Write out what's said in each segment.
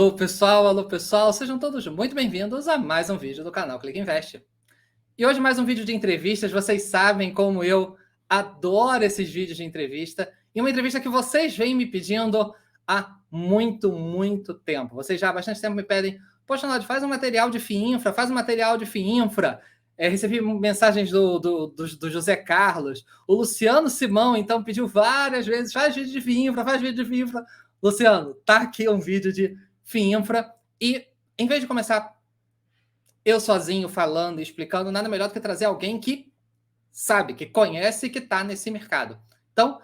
Alô pessoal, sejam todos muito bem-vindos a mais um vídeo do canal Clique Invest. E hoje mais um vídeo de entrevistas, vocês sabem como eu adoro esses vídeos de entrevista, e uma entrevista que vocês vêm me pedindo há muito tempo. Vocês já há bastante tempo me pedem, poxa, Nod, faz um material de FII Infra, faz um material de FII Infra. Recebi mensagens do José Carlos, o Luciano Simão, então, pediu várias vezes, faz vídeo de FII Infra, faz vídeo de FII Infra. Luciano, tá aqui um vídeo de FII Infra, e em vez de começar eu sozinho falando e explicando, nada melhor do que trazer alguém que sabe, que conhece e que está nesse mercado. Então,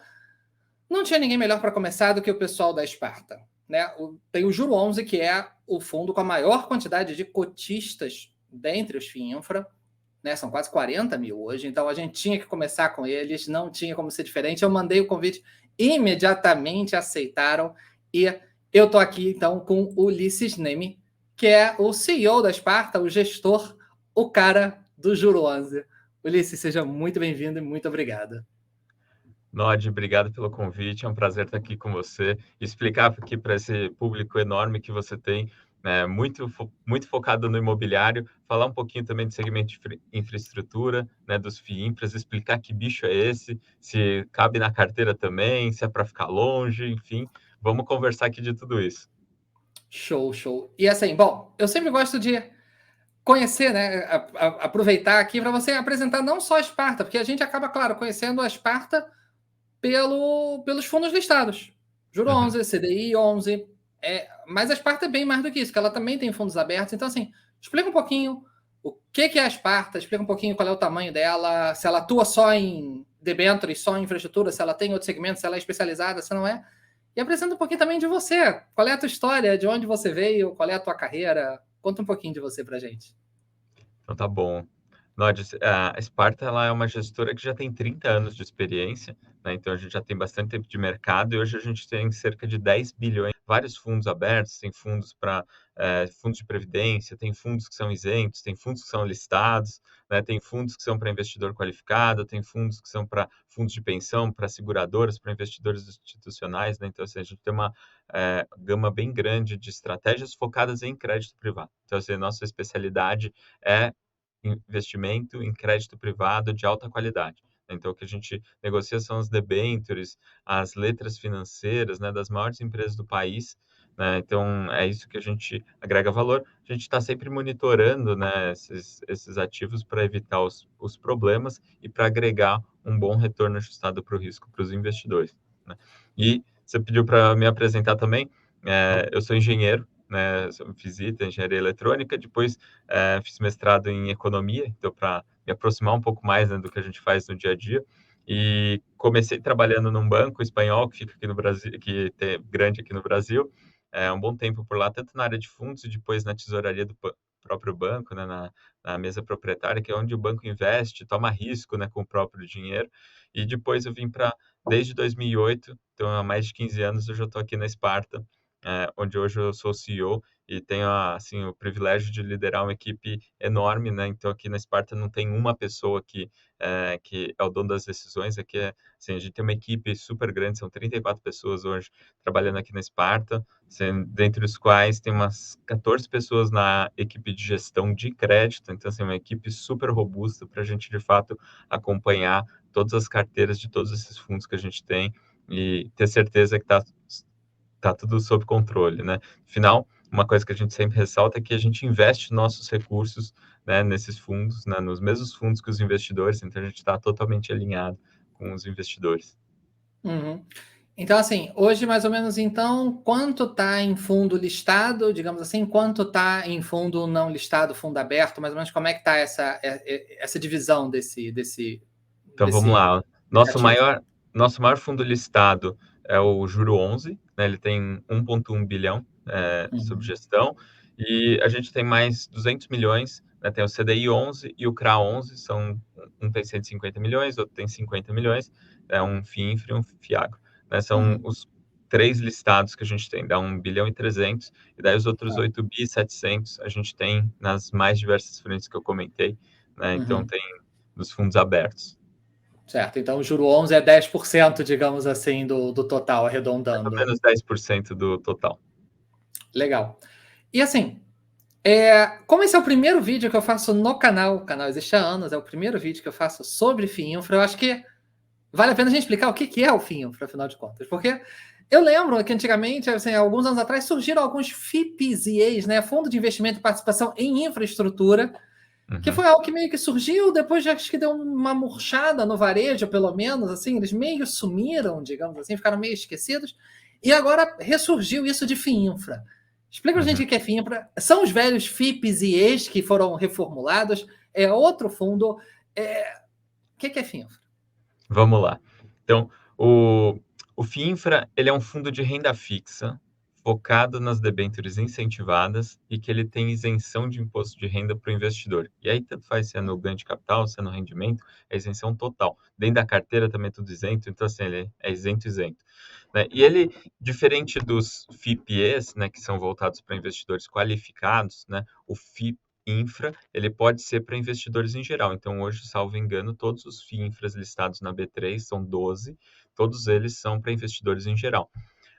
não tinha ninguém melhor para começar do que o pessoal da Sparta, né? Tem o Juro 11, que é o fundo com a maior quantidade de cotistas dentre os FII Infra, né? São quase 40 mil hoje, então a gente tinha que começar com eles, não tinha como ser diferente. Eu mandei o convite, imediatamente aceitaram, e eu estou aqui então com o Ulisses Neme, que é o CEO da Sparta, o gestor, o cara do Juro 11. Ulisses, seja muito bem-vindo e muito obrigado. Nod, obrigado pelo convite, é um prazer estar aqui com você e explicar aqui para esse público enorme que você tem, né, muito focado no imobiliário, falar um pouquinho também do segmento de infraestrutura, né, dos FII Infras, explicar que bicho é esse, se cabe na carteira também, se é para ficar longe, enfim, vamos conversar aqui de tudo isso. Show. E assim, bom, eu sempre gosto de conhecer, né, aproveitar aqui para você apresentar não só a Sparta, porque a gente acaba, claro, conhecendo a Sparta pelos fundos listados. Juro 11, CDI 11, mas a Sparta é bem mais do que isso, que ela também tem fundos abertos. Então, assim, explica um pouquinho o que é a Sparta, explica um pouquinho qual é o tamanho dela, se ela atua só em debêntures, só em infraestrutura, se ela tem outro segmento, se ela é especializada, se não é. E apresenta um pouquinho também de você. Qual é a tua história, de onde você veio, qual é a tua carreira? Conta um pouquinho de você pra gente. Então tá bom. Nod, a Sparta ela é uma gestora que já tem 30 anos de experiência, né? Então a gente já tem bastante tempo de mercado e hoje a gente tem cerca de 10 bilhões, vários fundos abertos, tem fundos para fundos de previdência, tem fundos que são isentos, tem fundos que são listados, né? Tem fundos que são para investidor qualificado, tem fundos que são para fundos de pensão, para seguradoras, para investidores institucionais, né? Então assim, a gente tem uma gama bem grande de estratégias focadas em crédito privado. Então assim, a nossa especialidade é investimento em crédito privado de alta qualidade. Então, o que a gente negocia são os debêntures, as letras financeiras, né, das maiores empresas do país, né? Então, é isso que a gente agrega valor. A gente está sempre monitorando, né, esses ativos para evitar os problemas e para agregar um bom retorno ajustado para o risco para os investidores, né? E você pediu para me apresentar também. Eu sou engenheiro, né, fiz engenharia eletrônica, depois fiz mestrado em economia, então para me aproximar um pouco mais, né, do que a gente faz no dia a dia. E comecei trabalhando num banco espanhol que fica aqui no Brasil, que é grande aqui no Brasil, um bom tempo por lá, tanto na área de fundos e depois na tesouraria do próprio banco, né, na mesa proprietária, que é onde o banco investe, toma risco, né, com o próprio dinheiro. E depois eu vim para, desde 2008, então há mais de 15 anos eu já estou aqui na Sparta, onde hoje eu sou CEO e tenho assim o privilégio de liderar uma equipe enorme, né? Então aqui na Sparta não tem uma pessoa que é o dono das decisões, aqui assim, a gente tem uma equipe super grande, são 34 pessoas hoje trabalhando aqui na Sparta, dentre os quais tem umas 14 pessoas na equipe de gestão de crédito, então assim, uma equipe super robusta para a gente de fato acompanhar todas as carteiras de todos esses fundos que a gente tem e ter certeza que tá tudo sob controle, né? Afinal, uma coisa que a gente sempre ressalta é que a gente investe nossos recursos, né, nesses fundos, né, nos mesmos fundos que os investidores, então a gente está totalmente alinhado com os investidores. Uhum. Então, assim, hoje mais ou menos, então, quanto está em fundo listado, digamos assim, quanto está em fundo não listado, fundo aberto, mais ou menos como é que está essa divisão Então vamos desse lá. Nosso ativo? maior, nosso maior fundo listado é o Juro 11, né? Ele tem 1,1 bilhão sob Uhum. gestão e a gente tem mais 200 milhões, né? Tem o CDI 11 e o CRA 11, um tem 150 milhões, outro tem 50 milhões, é um FII Infra e um FIAGro, né? São Uhum. os três listados que a gente tem, dá 1 bilhão e 300, e daí os outros 8 bi e 700 a gente tem nas mais diversas frentes que eu comentei, né? Então Uhum. tem nos fundos abertos. Certo, então o juro 11 é 10%, digamos assim, do total, Mais ou arredondando. menos 10% do total. Legal. E assim, como esse é o primeiro vídeo que eu faço no canal, o canal existe há anos, é o primeiro vídeo que eu faço sobre FII Infra, eu acho que vale a pena a gente explicar o que é o FII Infra, afinal de contas, porque eu lembro que antigamente, assim, alguns anos atrás, surgiram alguns FIPs e EIs, né, Fundo de Investimento e Participação em Infraestrutura, que Uhum. foi algo que meio que surgiu, depois já acho que deu uma murchada no varejo, pelo menos, assim, eles meio sumiram, digamos assim, ficaram meio esquecidos, e agora ressurgiu isso de FII Infra. Explica pra gente o que é FII Infra. São os velhos FIPs e EIs que foram reformulados, é outro fundo. O que é FII Infra? Vamos lá. Então, o FIINFRA, ele é um fundo de renda fixa focado nas debêntures incentivadas e que ele tem isenção de imposto de renda para o investidor. E aí, tanto faz se é no ganho de capital, se é no rendimento, é isenção total. Dentro da carteira também é tudo isento, então assim, ele é isento, isento. Né? E ele, diferente dos FIPEs, né, que são voltados para investidores qualificados, né, o FIP infra, ele pode ser para investidores em geral. Então, hoje, salvo engano, todos os FII infras listados na B3 são 12, todos eles são para investidores em geral.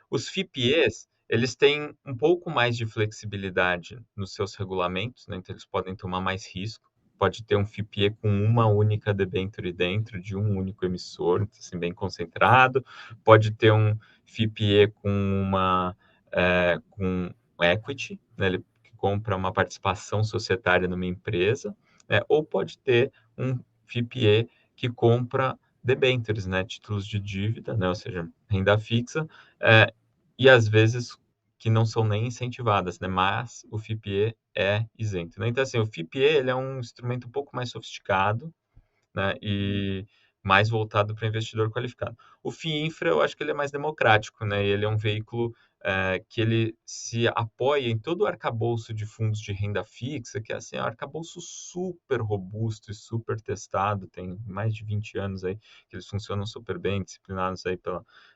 Os FIPEs, eles têm um pouco mais de flexibilidade nos seus regulamentos, né? Então eles podem tomar mais risco. Pode ter um FIPE com uma única debênture dentro de um único emissor, assim, bem concentrado. Pode ter um FIPE com equity, né? Ele compra uma participação societária numa empresa, né? Ou pode ter um FIPE que compra debêntures, né? Títulos de dívida, né? Ou seja, renda fixa, e às vezes que não são nem incentivadas, né? Mas o FIPE é isento, né? Então, assim, o FIPE ele é um instrumento um pouco mais sofisticado, né? E mais voltado para investidor qualificado. O FIINFRA, eu acho que ele é mais democrático, né? Ele é um veículo que ele se apoia em todo o arcabouço de fundos de renda fixa, que é assim, um arcabouço super robusto e super testado, tem mais de 20 anos aí que eles funcionam super bem, disciplinados aí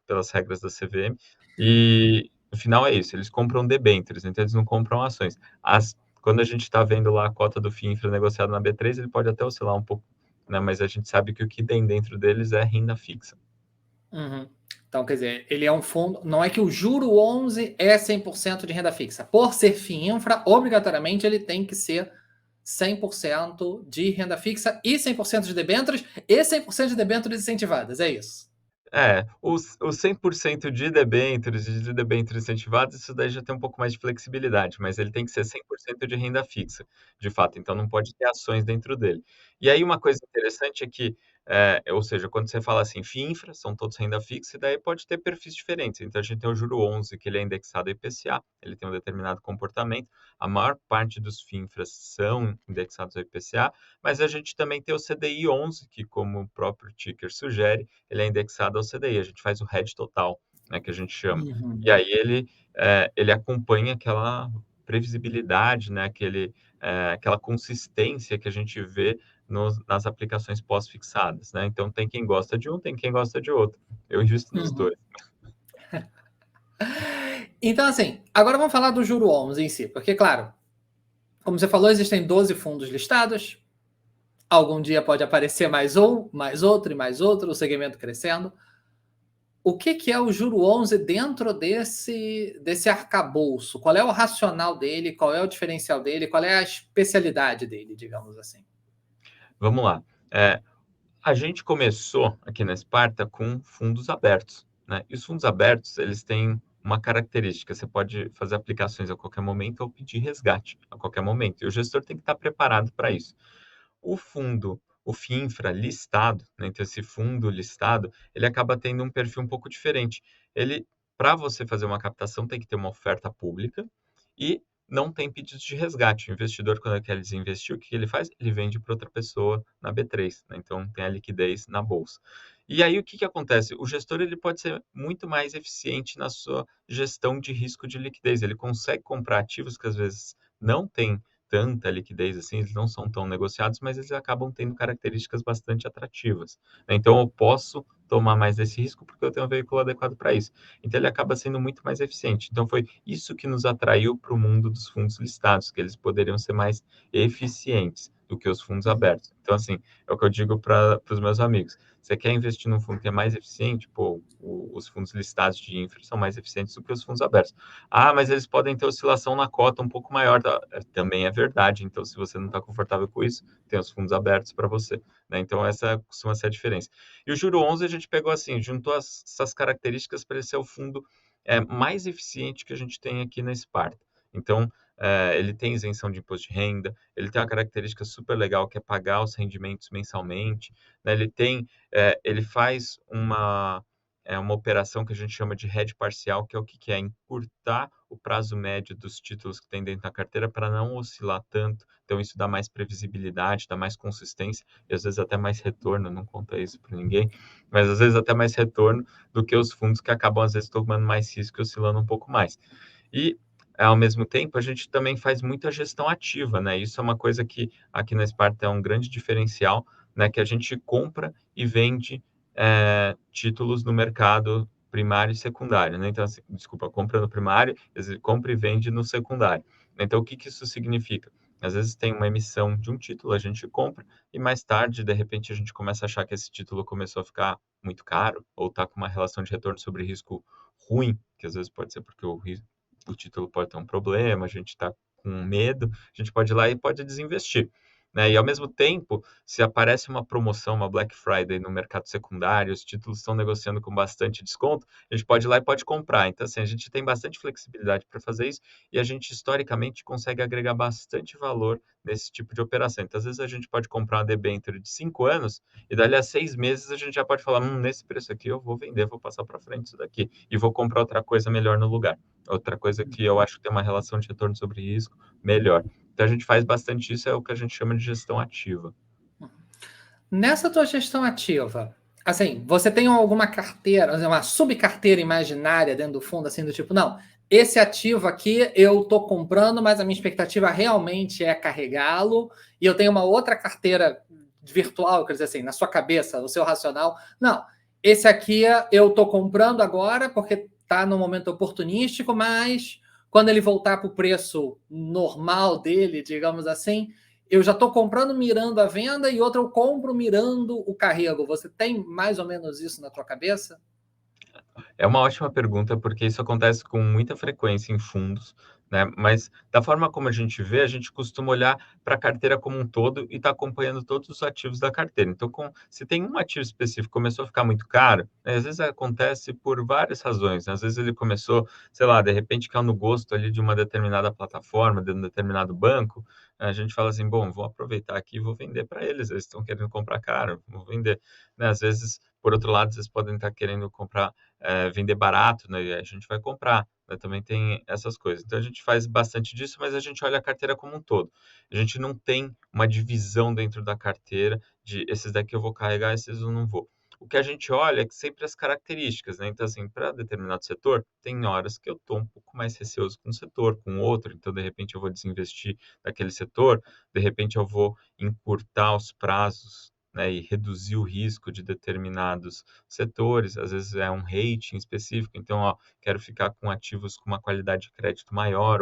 pelas regras da CVM, e no final é isso, eles compram debêntures, então eles não compram ações. Quando a gente está vendo lá a cota do FIINFRA negociado na B3, ele pode até oscilar um pouco, né? Mas a gente sabe que o que tem dentro deles é renda fixa. Uhum. Então, quer dizer, ele é um fundo. Não é que o juro 11 é 100% de renda fixa. Por ser FII Infra, obrigatoriamente ele tem que ser 100% de renda fixa e 100% de debêntures e 100% de debêntures incentivadas. É isso. Os 100% de debêntures e de debêntures incentivadas, isso daí já tem um pouco mais de flexibilidade, mas ele tem que ser 100% de renda fixa, de fato, então não pode ter ações dentro dele. E aí uma coisa interessante é que, ou seja, quando você fala assim, FIINFRA, são todos renda fixa, e daí pode ter perfis diferentes. Então a gente tem o juro 11, que ele é indexado ao IPCA, ele tem um determinado comportamento, a maior parte dos FIINFRAs são indexados ao IPCA, mas a gente também tem o CDI 11, que como o próprio ticker sugere, ele é indexado ao CDI, a gente faz o hedge total, né, que a gente chama. Uhum. E aí ele acompanha aquela previsibilidade, né, aquela consistência que a gente vê nas aplicações pós-fixadas, né? Então tem quem gosta de um, tem quem gosta de outro. Eu invisto nos Uhum. dois. Então, assim, agora vamos falar do juro 11 em si, porque, claro, como você falou, existem 12 fundos listados. Algum dia pode aparecer mais um, mais outro e mais outro, o segmento crescendo. O que é o juro 11 dentro desse arcabouço? Qual é o racional dele? Qual é o diferencial dele? Qual é a especialidade dele, digamos assim? Vamos lá. A gente começou aqui na Esparta com fundos abertos, né? E os fundos abertos, eles têm uma característica, você pode fazer aplicações a qualquer momento ou pedir resgate a qualquer momento. E o gestor tem que estar preparado para isso. O FIINFRA listado, né, então esse fundo listado, ele acaba tendo um perfil um pouco diferente. Ele, para você fazer uma captação, tem que ter uma oferta pública e não tem pedidos de resgate. O investidor, quando ele quer desinvestir, o que ele faz? Ele vende para outra pessoa na B3, né? Então tem a liquidez na bolsa. E aí o que acontece? O gestor ele pode ser muito mais eficiente na sua gestão de risco de liquidez. Ele consegue comprar ativos que às vezes não têm tanta liquidez assim, eles não são tão negociados, mas eles acabam tendo características bastante atrativas, né? Então eu posso tomar mais desse risco porque eu tenho um veículo adequado para isso. Então ele acaba sendo muito mais eficiente. Então foi isso que nos atraiu para o mundo dos fundos listados, que eles poderiam ser mais eficientes. do que os fundos Uhum. abertos. Então, assim, é o que eu digo para os meus amigos. Você quer investir num fundo que é mais eficiente? Pô, os fundos listados de infra são mais eficientes do que os fundos abertos. Ah, mas eles podem ter oscilação na cota um pouco maior. Também é verdade. Então, se você não está confortável com isso, tem os fundos abertos para você. Né? Então, essa costuma ser a diferença. E o Juro 11 a gente pegou assim, juntou essas características para ele ser o fundo mais eficiente que a gente tem aqui na Sparta. Então, ele tem isenção de imposto de renda, ele tem uma característica super legal que é pagar os rendimentos mensalmente, né? Ele faz uma operação que a gente chama de hedge parcial, que é o que é encurtar o prazo médio dos títulos que tem dentro da carteira para não oscilar tanto. Então, isso dá mais previsibilidade, dá mais consistência e às vezes até mais retorno, não conta isso para ninguém, mas às vezes até mais retorno do que os fundos que acabam às vezes tomando mais risco e oscilando um pouco mais. E ao mesmo tempo, a gente também faz muita gestão ativa, né? Isso é uma coisa que aqui na Sparta é um grande diferencial, né? Que a gente compra e vende títulos no mercado primário e secundário, né? Então, assim, desculpa, compra no primário, compra e vende no secundário. Então, o que isso significa? Às vezes tem uma emissão de um título, a gente compra, e mais tarde, de repente, a gente começa a achar que esse título começou a ficar muito caro, ou está com uma relação de retorno sobre risco ruim, que às vezes pode ser porque o título pode ter um problema, a gente está com medo, a gente pode ir lá e pode desinvestir. Né? E ao mesmo tempo, se aparece uma promoção, uma Black Friday no mercado secundário, os títulos estão negociando com bastante desconto, a gente pode ir lá e pode comprar. Então, assim, a gente tem bastante flexibilidade para fazer isso e a gente, historicamente, consegue agregar bastante valor nesse tipo de operação. Então, às vezes, a gente pode comprar uma debênture de 5 anos e dali a 6 meses a gente já pode falar, nesse preço aqui eu vou vender, vou passar para frente isso daqui e vou comprar outra coisa melhor no lugar. Outra coisa que eu acho que tem uma relação de retorno sobre risco melhor. Então, a gente faz bastante isso, é o que a gente chama de gestão ativa. Nessa tua gestão ativa, assim, você tem alguma carteira, uma subcarteira imaginária dentro do fundo, assim, do tipo, não, esse ativo aqui eu tô comprando, mas a minha expectativa realmente é carregá-lo, e eu tenho uma outra carteira virtual, quer dizer assim, na sua cabeça, o seu racional, não, esse aqui eu tô comprando agora porque tá no momento oportunístico, mas quando ele voltar para o preço normal dele, digamos assim, eu já estou comprando mirando a venda e outra eu compro mirando o carrego. Você tem mais ou menos isso na tua cabeça? É uma ótima pergunta, porque isso acontece com muita frequência em fundos, né? Mas da forma como a gente vê, a gente costuma olhar para a carteira como um todo e está acompanhando todos os ativos da carteira. Então, se tem um ativo específico que começou a ficar muito caro, né? Às vezes acontece por várias razões. Né? Às vezes ele começou, sei lá, de repente caiu no gosto ali de uma determinada plataforma, de um determinado banco. A gente fala assim, bom, vou aproveitar aqui e vou vender para eles. Eles estão querendo comprar caro, vou vender. Né? Às vezes, por outro lado, vocês podem estar querendo comprar vender barato, né? E a gente vai comprar. Né? Também tem essas coisas. Então a gente faz bastante disso, mas a gente olha a carteira como um todo. A gente não tem uma divisão dentro da carteira de esses daqui eu vou carregar, esses eu não vou. O que a gente olha é que sempre as características, né? Então, assim, para determinado setor, tem horas que eu estou um pouco mais receoso com um setor, com outro, então, de repente, eu vou desinvestir daquele setor, de repente, eu vou encurtar os prazos, né, e reduzir o risco de determinados setores, às vezes é um rating específico, então, ó, quero ficar com ativos com uma qualidade de crédito maior,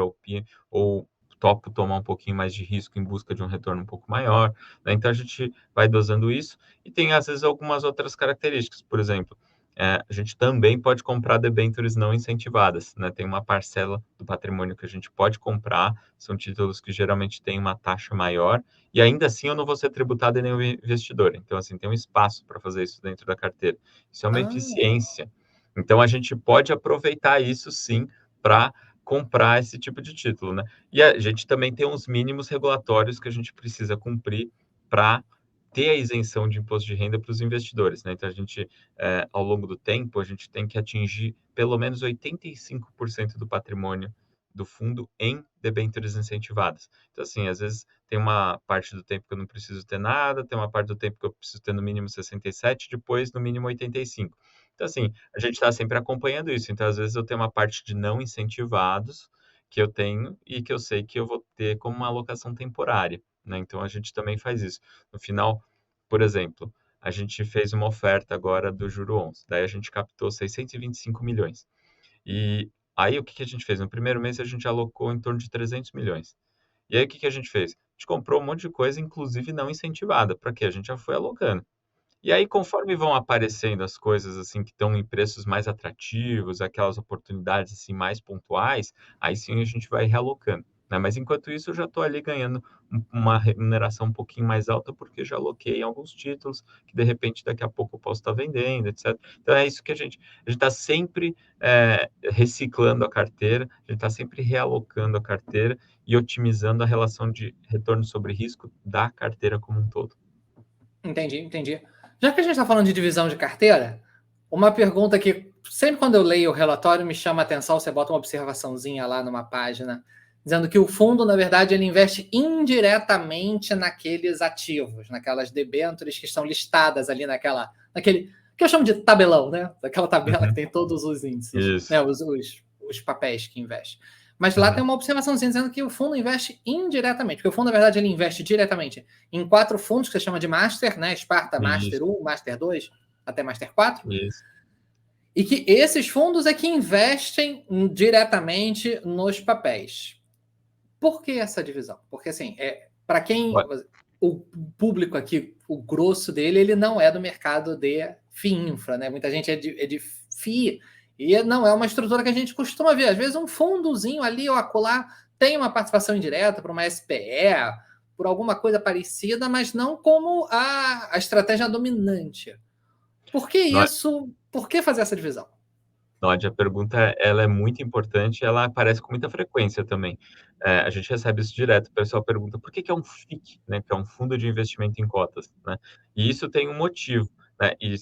ou topo tomar um pouquinho mais de risco em busca de um retorno um pouco maior, né? Então, a gente vai dosando isso, e tem, às vezes, algumas outras características, por exemplo, a gente também pode comprar debêntures não incentivadas, né? Tem uma parcela do patrimônio que a gente pode comprar, são títulos que geralmente têm uma taxa maior, e ainda assim eu não vou ser tributado em nenhum investidor. Então, assim, tem um espaço para fazer isso dentro da carteira. Isso é uma Ah, eficiência. Então, a gente pode aproveitar isso, sim, para comprar esse tipo de título, né? E a gente também tem uns mínimos regulatórios que a gente precisa cumprir para ter a isenção de imposto de renda para os investidores, né? Então, a gente, ao longo do tempo, a gente tem que atingir pelo menos 85% do patrimônio do fundo em debêntures incentivadas. Então, assim, às vezes tem uma parte do tempo que eu não preciso ter nada, tem uma parte do tempo que eu preciso ter no mínimo 67, depois no mínimo 85. Então, assim, a gente está sempre acompanhando isso. Então, às vezes eu tenho uma parte de não incentivados que eu tenho e que eu sei que eu vou ter como uma alocação temporária, né? Então, a gente também faz isso. No final, por exemplo, a gente fez uma oferta agora do Juro 11, daí a gente captou 625 milhões. E aí o que a gente fez? No primeiro mês a gente alocou em torno de 300 milhões. E aí o que a gente fez? gente comprou um monte de coisa, inclusive não incentivada. Para quê? A gente já foi alocando. E aí, conforme vão aparecendo as coisas, assim, que estão em preços mais atrativos, aquelas oportunidades, assim, mais pontuais, aí sim a gente vai realocando, né. Mas enquanto isso eu já estou ali ganhando uma remuneração um pouquinho mais alta, porque já aloquei em alguns títulos, que de repente daqui a pouco eu posso estar vendendo, etcétera. Então é isso que a gente está sempre, reciclando a carteira, a gente está sempre realocando a carteira e otimizando a relação de retorno sobre risco da carteira como um todo. Entendi, entendi. Já que a gente está falando de divisão de carteira, uma pergunta que sempre quando eu leio o relatório me chama a atenção, você bota uma observaçãozinha lá numa página, dizendo que o fundo, na verdade, ele investe indiretamente naqueles ativos, naquelas debêntures que estão listadas ali naquele que eu chamo de tabelão, né? Daquela tabela que Uhum. tem todos os índices, né? Isso. Os papéis que investe. Mas lá tem Uhum. uma observaçãozinha dizendo que o fundo investe indiretamente, porque o fundo, na verdade, ele investe diretamente em 4 fundos que você chama de Master, né? Sparta Master Isso, 1, Master 2, até Master 4, isso. e que esses fundos é que investem diretamente nos papéis. Por que essa divisão? Porque, assim, para quem. O público aqui, o grosso dele, ele não é do mercado de FII Infra, né? Muita gente é de FII, e não é uma estrutura que a gente costuma ver. Às vezes, um fundozinho ali ou acolá tem uma participação indireta para uma SPE, por alguma coisa parecida, mas não como a estratégia dominante. Por que No isso? Por que fazer essa divisão? Nod, a pergunta ela é muito importante, ela aparece com muita frequência também. A gente recebe isso direto, o pessoal pergunta: "Por que que é um FIC?", né, que é um fundo de investimento em cotas, né. E isso tem um motivo, né, e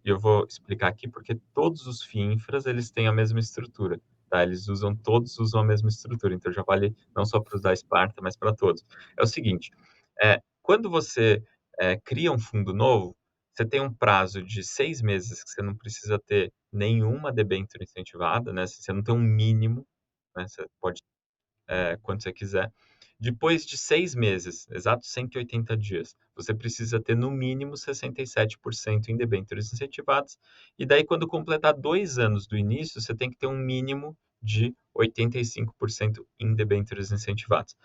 eu vou explicar aqui, porque todos os FIINFRAs, eles têm a mesma estrutura, tá, todos usam a mesma estrutura, então já vale não só para os da Sparta, mas para todos. É o seguinte, quando você, cria um fundo novo, você tem um prazo de 6 meses que você não precisa ter nenhuma debênture incentivada, né, você não tem um mínimo, né, você pode, quando você quiser. Depois de 6 meses, exatos 180 dias, você precisa ter no mínimo 67% em debêntures incentivadas, e daí quando completar 2 anos do início, você tem que ter um mínimo de 85% em debêntures incentivadas.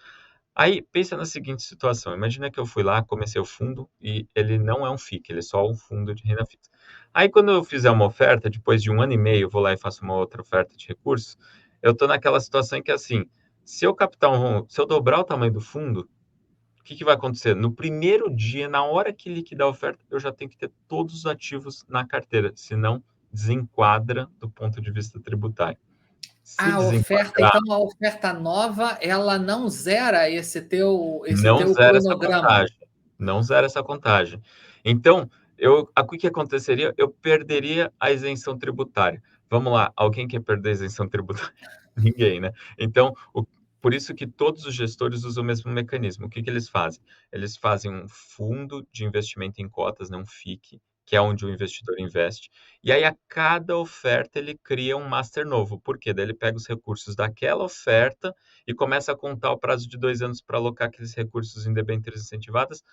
Aí, pensa na seguinte situação, imagina que eu fui lá, comecei o fundo e ele não é um FIC, ele é só um fundo de renda fixa. Aí, quando eu fizer uma oferta, depois de 1 ano e meio, eu vou lá e faço uma outra oferta de recursos, eu estou naquela situação em que, assim, se eu dobrar o tamanho do fundo, o que que vai acontecer? No primeiro dia, na hora que liquidar a oferta, eu já tenho que ter todos os ativos na carteira, senão desenquadra do ponto de vista tributário. Se A oferta, desenquadrar, então a oferta nova, ela não zera esse não teu zera essa cronograma. contagem, não zera essa contagem. Então, o que que aconteceria? Eu perderia a isenção tributária. Vamos lá, alguém quer perder a isenção tributária? Ninguém, né. Então, por isso que todos os gestores usam o mesmo mecanismo. O que que eles fazem? Eles fazem um fundo de investimento em cotas, né, um FIC, que é onde o investidor investe, e aí a cada oferta ele cria um master novo. Por quê? Daí ele pega os recursos daquela oferta e começa a contar o prazo de 2 anos para alocar aqueles recursos em debêntures incentivadas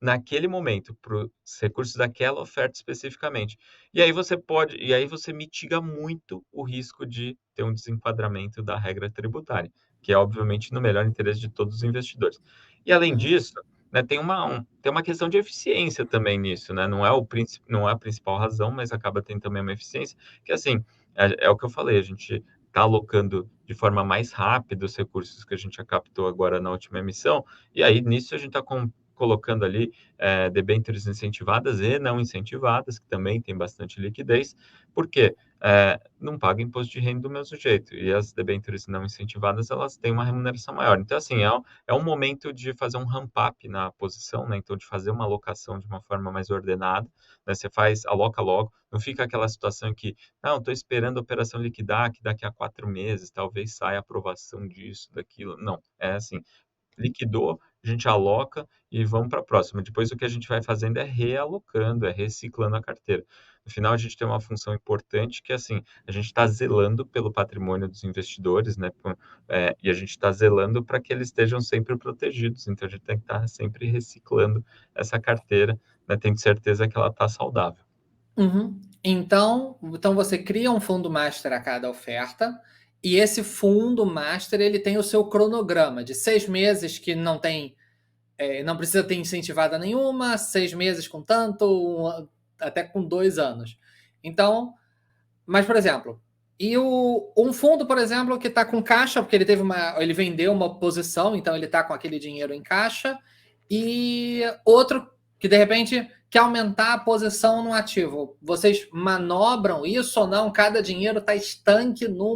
naquele momento, para os recursos daquela oferta especificamente. E aí você mitiga muito o risco de ter um desenquadramento da regra tributária, que é obviamente no melhor interesse de todos os investidores. E além Uhum. disso, né, tem uma questão de eficiência também nisso, né, não é a principal razão, mas acaba tendo também uma eficiência, que assim, é o que eu falei, a gente está alocando de forma mais rápida os recursos que a gente já captou agora na última emissão, e aí nisso a gente está colocando ali debêntures incentivadas e não incentivadas, que também tem bastante liquidez. Por quê? Não paga imposto de renda do mesmo jeito, e as debêntures não incentivadas, elas têm uma remuneração maior. Então, assim, é um momento de fazer um ramp up na posição, né? Então, de fazer uma alocação de uma forma mais ordenada, né? Você aloca logo, não fica aquela situação em que, não, estou esperando a operação liquidar, que daqui a 4 meses talvez saia a aprovação disso, daquilo. Não, é assim, liquidou, a gente aloca e vamos para a próxima. Depois o que a gente vai fazendo é realocando, é reciclando a carteira. No final, a gente tem uma função importante que, assim, a gente está zelando pelo patrimônio dos investidores, né? E a gente está zelando para que eles estejam sempre protegidos. Então, a gente tem que estar sempre reciclando essa carteira, né? Tendo certeza que ela está saudável. Uhum. Então você cria um fundo master a cada oferta, e esse fundo master ele tem o seu cronograma de 6 meses que não tem não precisa ter incentivada nenhuma, 6 meses com tanto, até com 2 anos. Então, mas, por exemplo, um fundo, por exemplo, que está com caixa, porque ele vendeu uma posição, então ele está com aquele dinheiro em caixa, e outro que, de repente, quer aumentar a posição no ativo. Vocês manobram isso ou não? Cada dinheiro está estanque num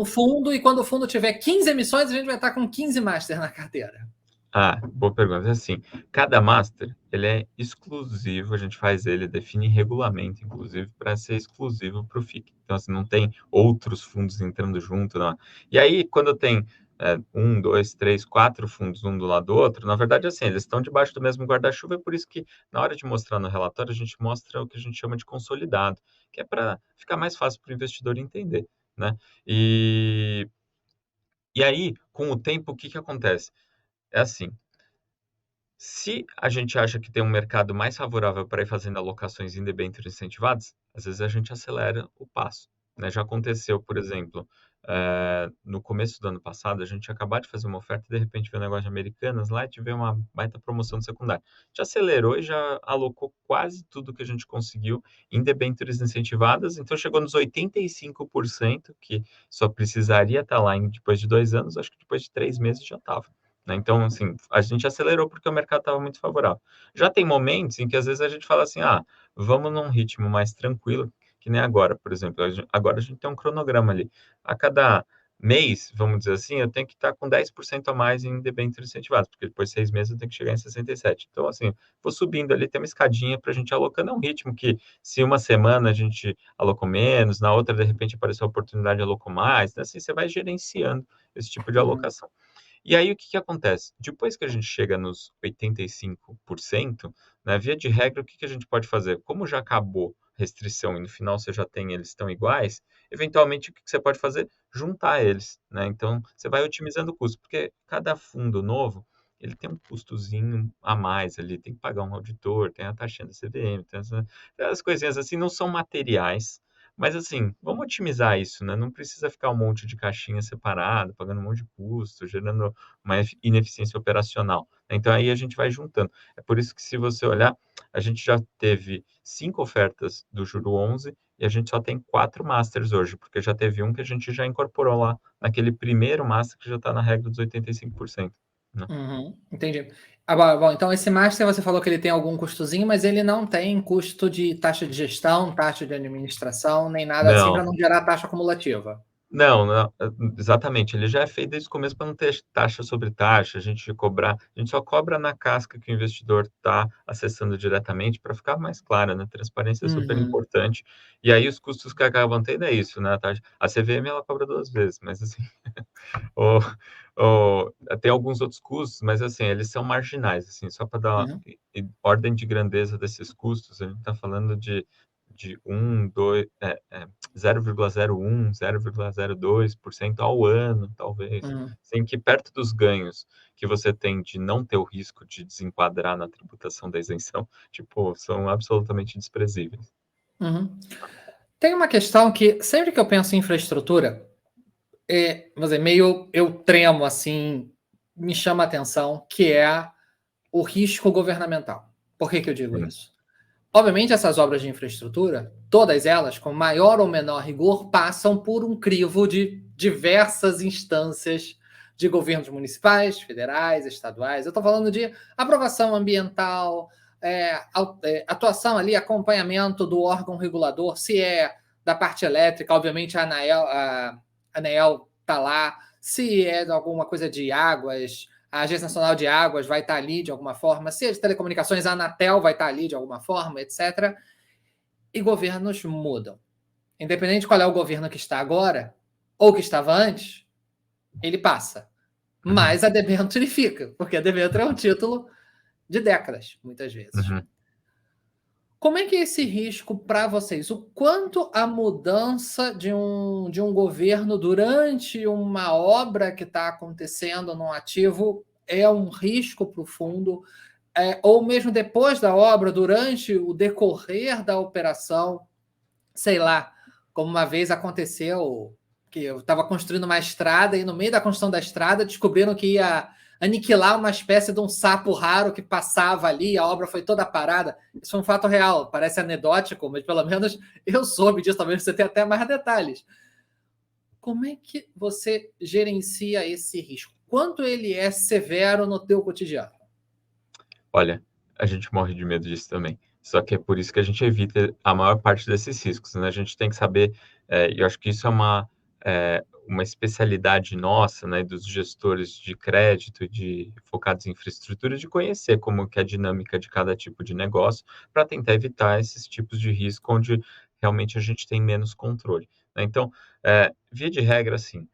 fundo, e quando o fundo tiver 15 emissões, a gente vai estar com 15 master na carteira. Boa pergunta. Assim, cada master, ele é exclusivo, a gente faz ele, define regulamento, inclusive, para ser exclusivo para o FIC. Então, assim, não tem outros fundos entrando junto, não. E aí, quando tem 1, 2, 3, 4 fundos um do lado do outro, na verdade, assim, eles estão debaixo do mesmo guarda-chuva, é por isso que, na hora de mostrar no relatório, a gente mostra o que a gente chama de consolidado, que é para ficar mais fácil para o investidor entender, né? E aí, com o tempo, o que acontece? É assim, se a gente acha que tem um mercado mais favorável para ir fazendo alocações em debêntures incentivadas, às vezes a gente acelera o passo, né? Já aconteceu, por exemplo, no começo do ano passado, a gente tinha acabado de fazer uma oferta e de repente veio um negócio de Americanas lá e tive uma baita promoção de secundária. A gente acelerou e já alocou quase tudo que a gente conseguiu em debêntures incentivadas, então chegou nos 85%, que só precisaria estar lá depois de 2 anos, acho que depois de 3 meses já estava. Né? Então, assim, a gente acelerou porque o mercado estava muito favorável. Já tem momentos em que às vezes a gente fala assim, vamos num ritmo mais tranquilo, que nem agora, por exemplo. Agora a gente tem um cronograma ali. A cada mês, vamos dizer assim, eu tenho que estar com 10% a mais em debêntures incentivados, porque depois de 6 meses eu tenho que chegar em 67. Então, assim, vou subindo ali, tem uma escadinha para a gente alocando. É um ritmo que, se uma semana a gente alocou menos, na outra, de repente, apareceu a oportunidade, alocou mais. Né? Assim, você vai gerenciando esse tipo de alocação. E aí, o que acontece? Depois que a gente chega nos 85%, né, via de regra, o que a gente pode fazer? Como já acabou restrição e no final você já tem eles estão iguais, eventualmente o que você pode fazer? Juntar eles, né? Então, você vai otimizando o custo, porque cada fundo novo, ele tem um custozinho a mais ali, tem que pagar um auditor, tem a taxinha da CVM, tem as coisinhas assim, não são materiais, mas assim, vamos otimizar isso, né? Não precisa ficar um monte de caixinha separado, pagando um monte de custo, gerando uma ineficiência operacional. Então aí a gente vai juntando. É por isso que se você olhar, a gente já teve 5 ofertas do Juro 11 e a gente só tem 4 Masters hoje, porque já teve um que a gente já incorporou lá, naquele primeiro Master que já está na regra dos 85%. Né? Entendi. Agora, bom, então esse Master você falou que ele tem algum custozinho, mas ele não tem custo de taxa de gestão, taxa de administração, nem nada assim para Não, não gerar taxa acumulativa. não, exatamente. Ele já é feito desde o começo para não ter taxa sobre taxa, a gente só cobra na casca que o investidor está acessando diretamente para ficar mais claro, né? Transparência é super Uhum, importante. E aí os custos que acabam tendo é isso, né? A CVM ela cobra 2 vezes, mas assim, o, tem alguns outros custos, mas assim, eles são marginais, assim, só para dar uma uhum, ordem de grandeza desses custos, a gente está falando de 1, 2, 0,01, 0,02% ao ano, talvez. uhum, Sem que perto dos ganhos que você tem de não ter o risco de desenquadrar na tributação da isenção, tipo, são absolutamente desprezíveis. uhum. Tem uma questão que sempre que eu penso em infraestrutura, vamos dizer, meio eu tremo assim, me chama a atenção, que é o risco governamental. Por que eu digo Sim. isso? Obviamente, essas obras de infraestrutura, todas elas, com maior ou menor rigor, passam por um crivo de diversas instâncias de governos municipais, federais, estaduais. Eu estou falando de aprovação ambiental, atuação ali, acompanhamento do órgão regulador, se é da parte elétrica, obviamente a ANEEL está lá, se é de alguma coisa de águas, a Agência Nacional de Águas vai estar ali de alguma forma, se é de telecomunicações, a Anatel vai estar ali de alguma forma, etc. E governos mudam. Independente de qual é o governo que está agora, ou que estava antes, ele passa. Uhum, Mas a debênture fica, porque a debênture é um título de décadas, muitas vezes. uhum. Como é que é esse risco para vocês? O quanto a mudança de um governo durante uma obra que está acontecendo num ativo é um risco para o fundo? Ou mesmo depois da obra, durante o decorrer da operação, sei lá, como uma vez aconteceu, que eu estava construindo uma estrada e no meio da construção da estrada descobriram que aniquilar uma espécie de um sapo raro que passava ali, a obra foi toda parada. Isso é um fato real, parece anedótico, mas pelo menos eu soube disso, talvez você tenha até mais detalhes. Como é que você gerencia esse risco? Quanto ele é severo no teu cotidiano? Olha, a gente morre de medo disso também. Só que é por isso que a gente evita a maior parte desses riscos, né? A gente tem que saber, e eu acho que isso é uma especialidade nossa, né, dos gestores de crédito e focados em infraestrutura, de conhecer como que é a dinâmica de cada tipo de negócio, para tentar evitar esses tipos de risco onde realmente a gente tem menos controle, né? Então, via de regra, assim,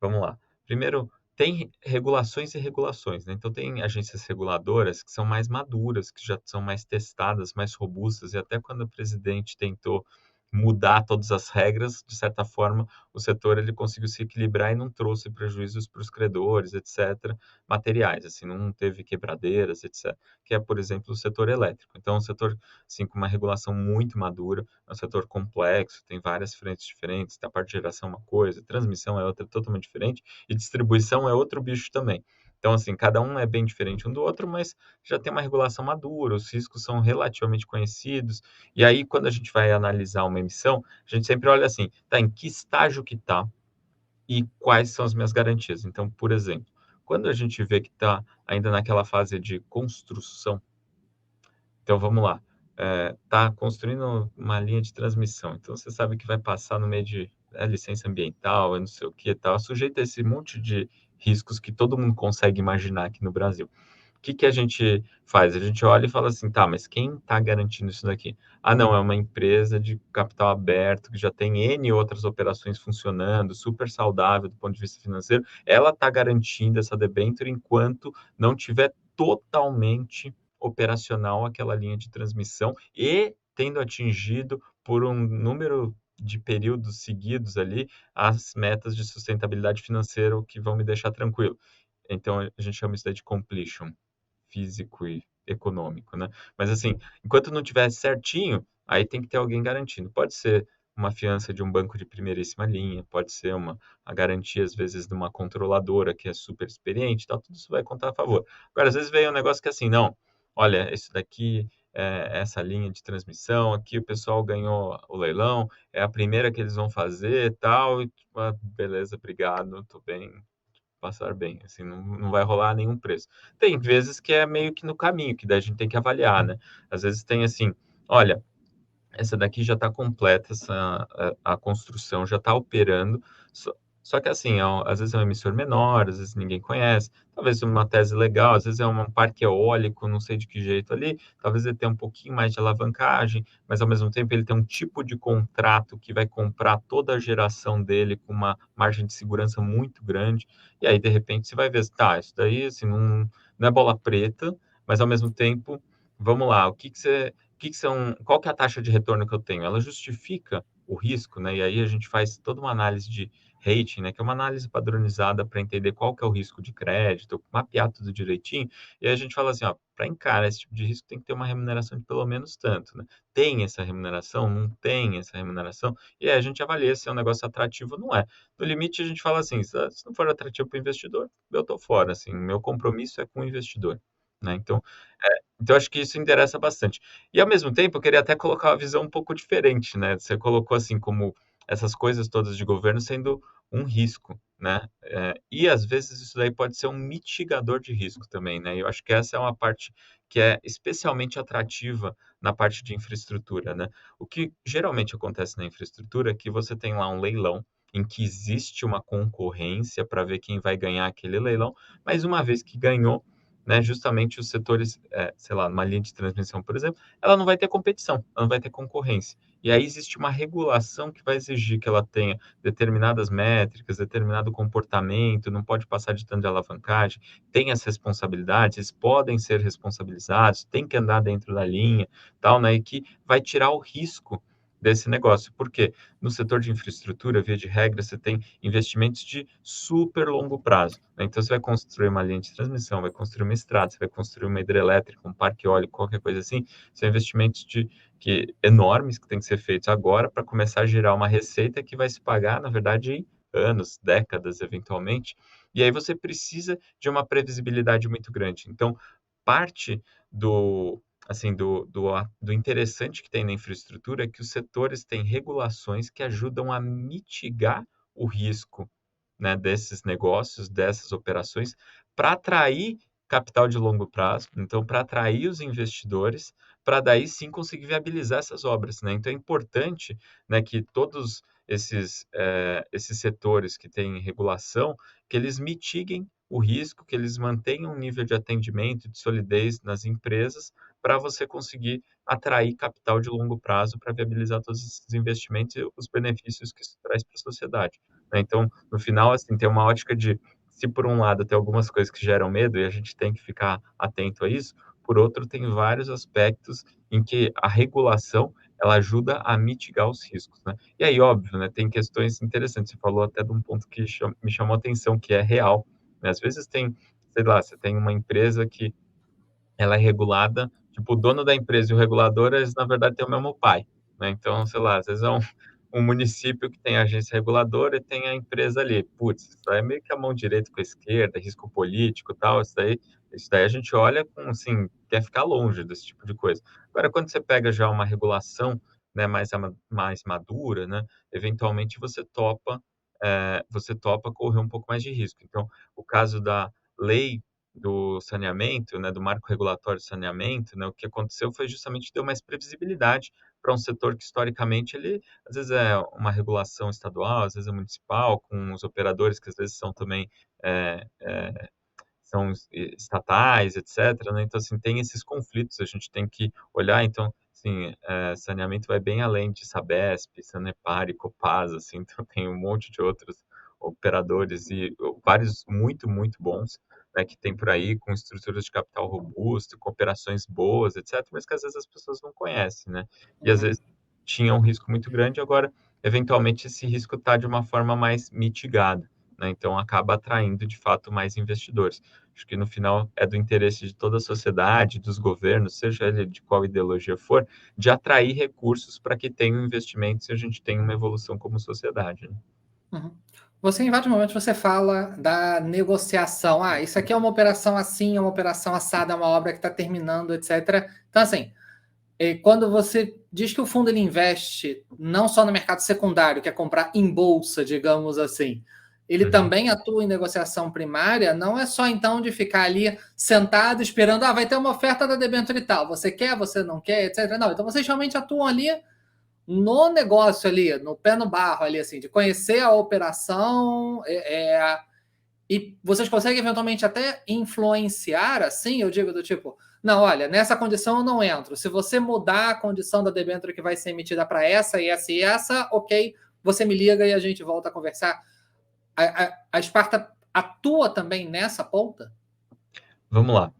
vamos lá. Primeiro, tem regulações e regulações, né? Então, tem agências reguladoras que são mais maduras, que já são mais testadas, mais robustas, e até quando o presidente tentou mudar todas as regras, de certa forma, o setor ele conseguiu se equilibrar e não trouxe prejuízos para os credores, etc., materiais, assim, não teve quebradeiras, etc., que é, por exemplo, o setor elétrico. Então, é um setor, assim, com uma regulação muito madura, é um setor complexo, tem várias frentes diferentes, a parte de geração é uma coisa, transmissão é outra totalmente diferente, e distribuição é outro bicho também. Então, assim, cada um é bem diferente um do outro, mas já tem uma regulação madura, os riscos são relativamente conhecidos, e aí quando a gente vai analisar uma emissão, a gente sempre olha assim, tá, em que estágio que tá e quais são as minhas garantias. Então, por exemplo, quando a gente vê que está ainda naquela fase de construção, então vamos lá, tá construindo uma linha de transmissão, então você sabe que vai passar no meio de licença ambiental, não sei o que, tal, sujeito a esse monte de riscos que todo mundo consegue imaginar aqui no Brasil. O que que a gente faz? A gente olha e fala assim, tá, mas quem está garantindo isso daqui? Ah, não, é uma empresa de capital aberto que já tem N outras operações funcionando, super saudável do ponto de vista financeiro. Ela está garantindo essa debênture enquanto não tiver totalmente operacional aquela linha de transmissão e tendo atingido por um número de períodos seguidos ali as metas de sustentabilidade financeira que vão me deixar tranquilo. Então, a gente chama isso daí de completion físico e econômico, né? Mas assim, enquanto não tiver certinho, aí tem que ter alguém garantindo. Pode ser uma fiança de um banco de primeiríssima linha, pode ser a garantia, às vezes, de uma controladora que é super experiente, tal, tudo isso vai contar a favor. Agora, às vezes vem um negócio que é assim, não, olha, isso daqui, essa linha de transmissão, aqui o pessoal ganhou o leilão, é a primeira que eles vão fazer, tal, e, tipo, beleza, obrigado, tô bem, passar bem, assim, não vai rolar nenhum preço. Tem vezes que é meio que no caminho, que daí a gente tem que avaliar, né? Às vezes tem assim, olha, essa daqui já está completa, a construção já está operando, só, só que assim, às vezes é um emissor menor, às vezes ninguém conhece, talvez uma tese legal, às vezes é um parque eólico, não sei de que jeito ali, talvez ele tenha um pouquinho mais de alavancagem, mas ao mesmo tempo ele tem um tipo de contrato que vai comprar toda a geração dele com uma margem de segurança muito grande, e aí de repente você vai ver, tá, isso daí assim, não é bola preta, mas ao mesmo tempo, vamos lá, qual que é a taxa de retorno que eu tenho? Ela justifica o risco, né? E aí a gente faz toda uma análise de rating, né? Que é uma análise padronizada para entender qual que é o risco de crédito, mapear tudo direitinho. E aí a gente fala assim, ó, para encarar esse tipo de risco tem que ter uma remuneração de pelo menos tanto, né? Tem essa remuneração? Não tem essa remuneração? E aí a gente avalia se é um negócio atrativo ou não é. No limite a gente fala assim, se não for atrativo para o investidor, eu tô fora, assim, meu compromisso é com o investidor, né? Então, acho que isso interessa bastante. E, ao mesmo tempo, eu queria até colocar uma visão um pouco diferente, né? Você colocou, assim, como essas coisas todas de governo sendo um risco, né? E, às vezes, isso daí pode ser um mitigador de risco também, né? E eu acho que essa é uma parte que é especialmente atrativa na parte de infraestrutura, né? O que geralmente acontece na infraestrutura é que você tem lá um leilão em que existe uma concorrência para ver quem vai ganhar aquele leilão, mas uma vez que ganhou, né, justamente os setores, sei lá, numa linha de transmissão, por exemplo, ela não vai ter competição, ela não vai ter concorrência. E aí existe uma regulação que vai exigir que ela tenha determinadas métricas, determinado comportamento, não pode passar de tanto de alavancagem, tem as responsabilidades, eles podem ser responsabilizados, tem que andar dentro da linha, tal, né, e que vai tirar o risco desse negócio. Por quê? No setor de infraestrutura, via de regra, você tem investimentos de super longo prazo, né? Então, você vai construir uma linha de transmissão, vai construir uma estrada, você vai construir uma hidrelétrica, um parque eólico, qualquer coisa assim. São investimentos enormes que têm que ser feitos agora para começar a gerar uma receita que vai se pagar, na verdade, em anos, décadas, eventualmente. E aí você precisa de uma previsibilidade muito grande. Então, parte do, assim, do interessante que tem na infraestrutura é que os setores têm regulações que ajudam a mitigar o risco, né, desses negócios, dessas operações, para atrair capital de longo prazo, então para atrair os investidores, para daí sim conseguir viabilizar essas obras, né? Então é importante, né, que todos esses setores que têm regulação, que eles mitiguem o risco, que eles mantenham um nível de atendimento e de solidez nas empresas, para você conseguir atrair capital de longo prazo para viabilizar todos esses investimentos e os benefícios que isso traz para a sociedade, né? Então, no final, assim, tem uma ótica de, se por um lado tem algumas coisas que geram medo e a gente tem que ficar atento a isso, por outro, tem vários aspectos em que a regulação ela ajuda a mitigar os riscos, né? E aí, óbvio, né, tem questões interessantes. Você falou até de um ponto que me chamou a atenção, que é real, né? Às vezes tem, sei lá, você tem uma empresa que ela é regulada, tipo, o dono da empresa e o regulador, eles na verdade têm o mesmo pai, né? Então, sei lá, às vezes é um município que tem a agência reguladora e tem a empresa ali. Putz, isso daí é meio que a mão direita com a esquerda, risco político e tal, isso daí a gente olha com, assim, quer ficar longe desse tipo de coisa. Agora, quando você pega já uma regulação, né, mais madura, né, eventualmente você topa correr um pouco mais de risco. Então, o caso da lei do saneamento, né, do marco regulatório de saneamento, né, o que aconteceu foi justamente deu mais previsibilidade para um setor que historicamente ele às vezes é uma regulação estadual, às vezes é municipal, com os operadores que às vezes são também é, é, são estatais, etc., né? Então, assim, tem esses conflitos, a gente tem que olhar, então, assim, saneamento vai bem além de Sabesp, Sanepar e Copasa, assim, então tem um monte de outros operadores e vários muito, muito bons, né, que tem por aí, com estruturas de capital robusto, com operações boas, etc., mas que às vezes as pessoas não conhecem, né? E às Uhum. vezes tinha um risco muito grande, agora, eventualmente, esse risco está de uma forma mais mitigada, né? Então, acaba atraindo, de fato, mais investidores. Acho que no final é do interesse de toda a sociedade, dos governos, seja ele de qual ideologia for, de atrair recursos para que tenham investimentos e a gente tenha uma evolução como sociedade, né? Uhum. Você, em vários momentos, você fala da negociação. Ah, isso aqui é uma operação assim, é uma operação assada, é uma obra que está terminando, etc. Então, assim, quando você diz que o fundo ele investe não só no mercado secundário, que é comprar em bolsa, digamos assim, ele Uhum. também atua em negociação primária, não é só então de ficar ali sentado esperando, vai ter uma oferta da debênture e tal, você quer, você não quer, etc. Não, então vocês realmente atuam ali no negócio ali, no pé no barro ali, assim, de conhecer a operação, e vocês conseguem eventualmente até influenciar, assim, eu digo do tipo, não, olha, nessa condição eu não entro. Se você mudar a condição da debênture que vai ser emitida para essa e essa, ok, você me liga e a gente volta a conversar. A Sparta atua também nessa ponta? Vamos lá.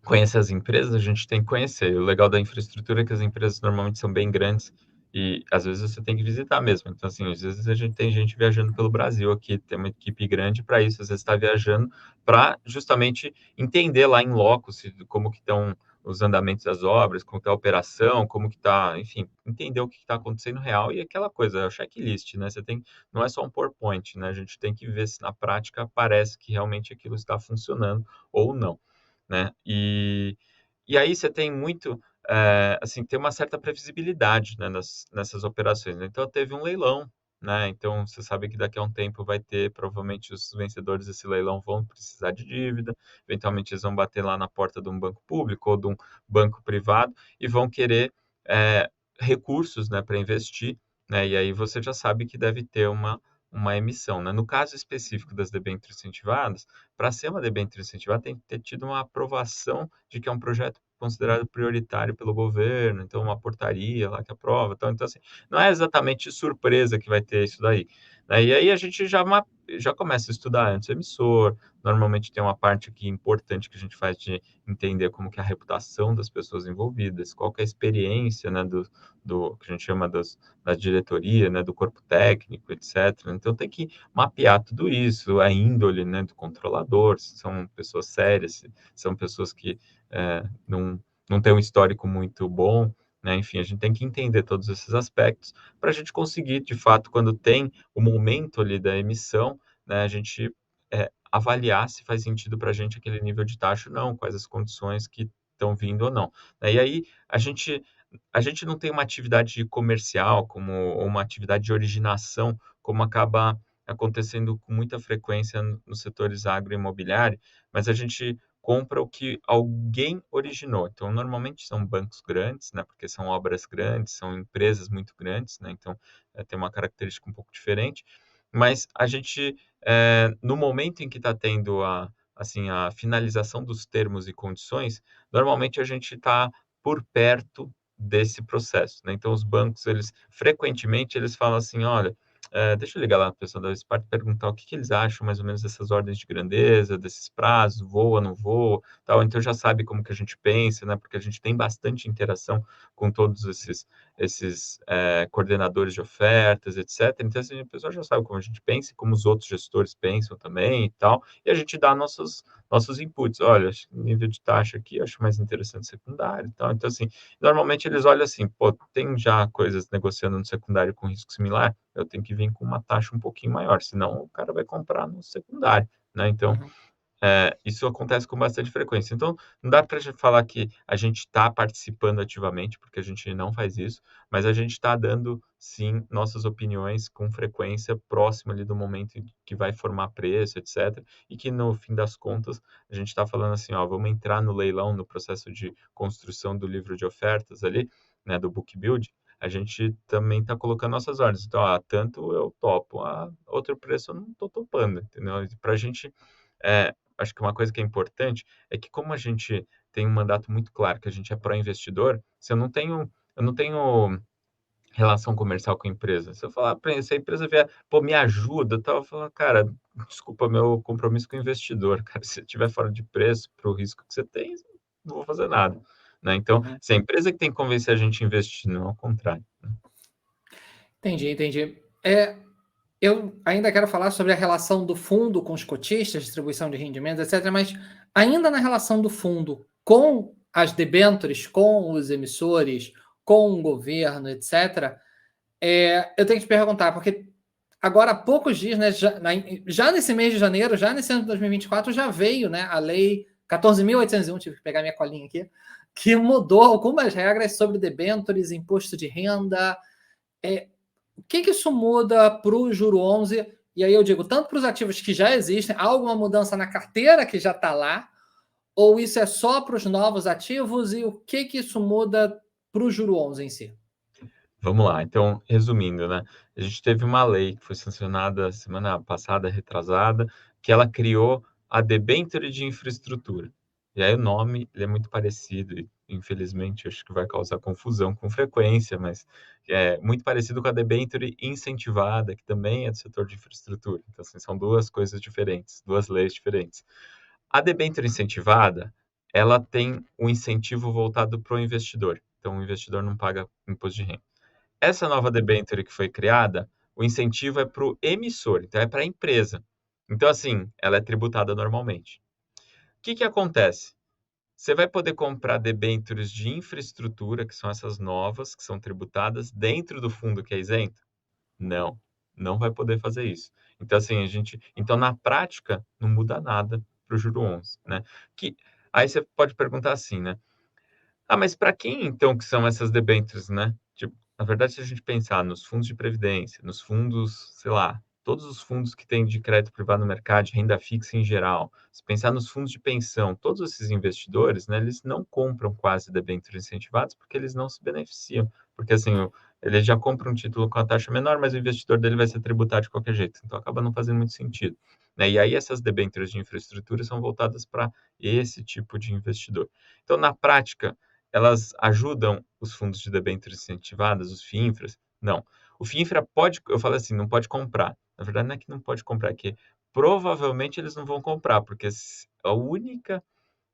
Conhecer as empresas, a gente tem que conhecer. O legal da infraestrutura é que as empresas normalmente são bem grandes e às vezes você tem que visitar mesmo. Então, assim, às vezes a gente tem gente viajando pelo Brasil aqui, tem uma equipe grande para isso, às vezes está viajando para justamente entender lá em loco como que estão os andamentos das obras, como está a operação, como que está, enfim, entender o que está acontecendo real e aquela coisa, é o checklist, né? Não é só um PowerPoint, né? A gente tem que ver se na prática parece que realmente aquilo está funcionando ou não, né? E aí você tem muito, assim, tem uma certa previsibilidade, né, nessas operações, né? Então teve um leilão, né? Então você sabe que daqui a um tempo vai ter, provavelmente os vencedores desse leilão vão precisar de dívida, eventualmente eles vão bater lá na porta de um banco público ou de um banco privado e vão querer recursos, né, para investir, né? E aí você já sabe que deve ter uma emissão, né? No caso específico das debêntures incentivadas, para ser uma debênture incentivada, tem que ter tido uma aprovação de que é um projeto considerado prioritário pelo governo, então uma portaria lá que aprova, então assim, não é exatamente surpresa que vai ter isso daí, né? E aí a gente já começa a estudar antes o emissor, normalmente tem uma parte aqui importante que a gente faz de entender como que é a reputação das pessoas envolvidas, qual que é a experiência, né, do que a gente chama da diretoria, né, do corpo técnico, etc. Então tem que mapear tudo isso, a índole, né, do controlador, se são pessoas sérias, se são pessoas que não têm um histórico muito bom, né? Enfim, a gente tem que entender todos esses aspectos para a gente conseguir, de fato, quando tem o momento ali da emissão, né, a gente avaliar se faz sentido para a gente aquele nível de taxa ou não, quais as condições que estão vindo ou não. E aí a gente não tem uma atividade comercial ou uma atividade de originação, como acaba acontecendo com muita frequência nos setores agroimobiliário, mas a gente compra o que alguém originou. Então, normalmente são bancos grandes, né, porque são obras grandes, são empresas muito grandes, né, então tem uma característica um pouco diferente, mas a gente, no momento em que está tendo assim, a finalização dos termos e condições, normalmente a gente está por perto desse processo, né. Então os bancos, eles frequentemente, eles falam assim: "Olha, deixa eu ligar lá para o pessoal da Spark e perguntar o que que eles acham mais ou menos dessas ordens de grandeza, desses prazos, voa, não voa, tal". Então já sabe como que a gente pensa, né, porque a gente tem bastante interação com todos esses coordenadores de ofertas, etcétera. Então, assim, a pessoa já sabe como a gente pensa e como os outros gestores pensam também e tal, e a gente dá nossos inputs. "Olha, acho que o nível de taxa aqui, eu acho mais interessante secundário e tal". Então, assim, normalmente eles olham assim: "Pô, tem já coisas negociando no secundário com risco similar, eu tenho que vir com uma taxa um pouquinho maior, senão o cara vai comprar no secundário", né. Então, Uhum. isso acontece com bastante frequência. Então, não dá para falar que a gente está participando ativamente, porque a gente não faz isso, mas a gente está dando, sim, nossas opiniões com frequência próxima ali do momento em que vai formar preço, etc. E que, no fim das contas, a gente está falando assim, ó, vamos entrar no leilão, no processo de construção do livro de ofertas ali, né, do book build, a gente também está colocando nossas ordens. Então, tanto eu topo, outro preço eu não estou topando, entendeu? Para a gente, acho que uma coisa que é importante é que, como a gente tem um mandato muito claro que a gente é pró-investidor, se eu não tenho relação comercial com a empresa. Se eu falar para se a empresa vier: "Pô, me ajuda", tal, eu falo: "Cara, desculpa, meu compromisso com o investidor, cara, se estiver fora de preço para o risco que você tem, não vou fazer nada", né. Então, Uhum. se a empresa que tem que convencer a gente a investir, não ao contrário, né. Entendi, entendi. Eu ainda quero falar sobre a relação do fundo com os cotistas, distribuição de rendimentos, etc., mas ainda na relação do fundo com as debêntures, com os emissores, com o governo, etc., eu tenho que te perguntar, porque agora há poucos dias, né, já nesse mês de janeiro, já nesse ano de 2024, já veio, né, a lei 14.801, tive que pegar minha colinha aqui, que mudou algumas regras sobre debêntures, imposto de renda. O que isso muda para o Juro 11? E aí eu digo, tanto para os ativos que já existem, há alguma mudança na carteira que já está lá, ou isso é só para os novos ativos? E o que isso muda para o Juro 11 em si? Vamos lá, então, resumindo, né, a gente teve uma lei que foi sancionada semana passada, retrasada, que ela criou a debênture de infraestrutura. E aí o nome, ele é muito parecido e, infelizmente, acho que vai causar confusão com frequência, mas é muito parecido com a debênture incentivada, que também é do setor de infraestrutura. Então, assim, são 2 coisas diferentes, 2 leis diferentes. A debênture incentivada, ela tem um incentivo voltado para o investidor, então o investidor não paga imposto de renda. Essa nova debênture que foi criada, o incentivo é para o emissor, então é para a empresa. Então, assim, ela é tributada normalmente. O que que acontece? Você vai poder comprar debêntures de infraestrutura, que são essas novas, que são tributadas, dentro do fundo que é isento? Não, não vai poder fazer isso. Então, assim, então, na prática, não muda nada para o juro 11, né? Que, aí você pode perguntar assim, né? Mas para quem então que são essas debêntures, né? Tipo, na verdade, se a gente pensar nos fundos de previdência, nos fundos, sei lá, todos os fundos que têm de crédito privado no mercado, de renda fixa em geral, se pensar nos fundos de pensão, todos esses investidores, né, eles não compram quase debêntures incentivadas porque eles não se beneficiam, porque assim, ele já compra um título com a taxa menor, mas o investidor dele vai ser tributado de qualquer jeito, então acaba não fazendo muito sentido, né? E aí essas debêntures de infraestrutura são voltadas para esse tipo de investidor. Então, na prática, elas ajudam os fundos de debêntures incentivadas, os FINFRAs? Não. O FINFRA pode, eu falo assim, não pode comprar. Na verdade, não é que não pode comprar, é que provavelmente eles não vão comprar, porque a única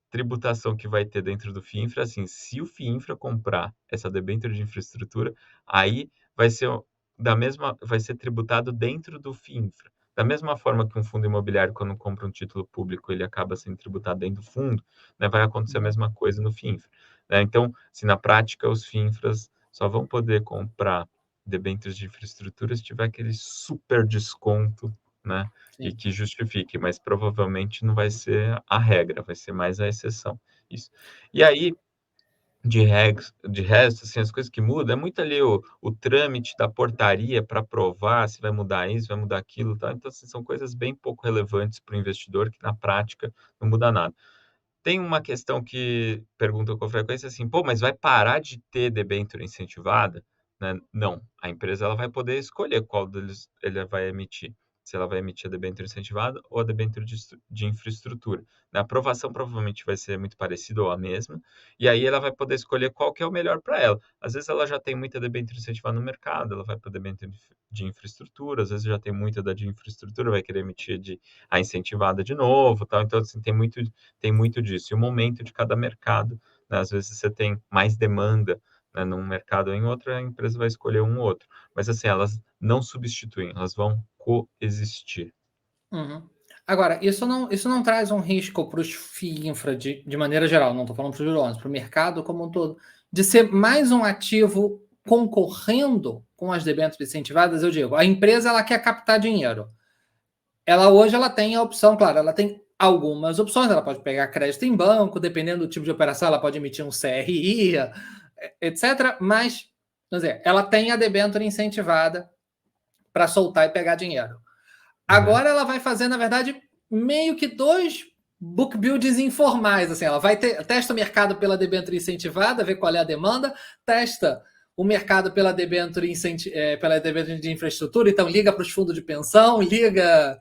tributação que vai ter dentro do FINFRA, assim, se o FINFRA comprar essa debênture de infraestrutura, aí vai ser tributado dentro do FINFRA. Da mesma forma que um fundo imobiliário, quando compra um título público, ele acaba sendo tributado dentro do fundo, né, vai acontecer a Uhum. mesma coisa no FINFRA, né? Então, se na prática os FINFRAs só vão poder comprar debêntures de infraestrutura se tiver aquele super desconto né, e Sim. que justifique, mas provavelmente não vai ser a regra, vai ser mais a exceção, isso. E aí, de resto, assim, as coisas que mudam é muito ali o trâmite da portaria para aprovar se vai mudar isso, vai mudar aquilo, tá. Então, assim, são coisas bem pouco relevantes para o investidor que na prática não muda nada. Tem uma questão que perguntam com frequência assim: "Pô, mas vai parar de ter debênture incentivada?", né. Não, a empresa ela vai poder escolher qual deles ele vai emitir, se ela vai emitir a debênture incentivada ou a debênture de infraestrutura. A aprovação provavelmente vai ser muito parecida ou a mesma, e aí ela vai poder escolher qual que é o melhor para ela. Às vezes ela já tem muita debênture incentivada no mercado, ela vai para debênture de infraestrutura, às vezes já tem muita da de infraestrutura, vai querer emitir a incentivada de novo, tal. Então, assim, tem muito disso. E o momento de cada mercado, né? Às vezes você tem mais demanda, né, num mercado ou em outro, a empresa vai escolher um ou outro. Mas assim, elas não substituem, elas vão coexistir. Uhum. Agora, isso não traz um risco para os FII infra de maneira geral, não estou falando para os juros, para o mercado como um todo, de ser mais um ativo concorrendo com as debêntures incentivadas? Eu digo, a empresa ela quer captar dinheiro. Ela hoje ela tem a opção, claro, ela tem algumas opções, ela pode pegar crédito em banco, dependendo do tipo de operação, ela pode emitir um CRI, etc. Mas, quer dizer, ela tem a debênture incentivada para soltar e pegar dinheiro. Uhum. Agora ela vai fazer, na verdade, meio que dois book builds informais. Assim, ela vai testa o mercado pela debênture incentivada, vê qual é a demanda, testa o mercado pela debênture de infraestrutura, então liga para os fundos de pensão, liga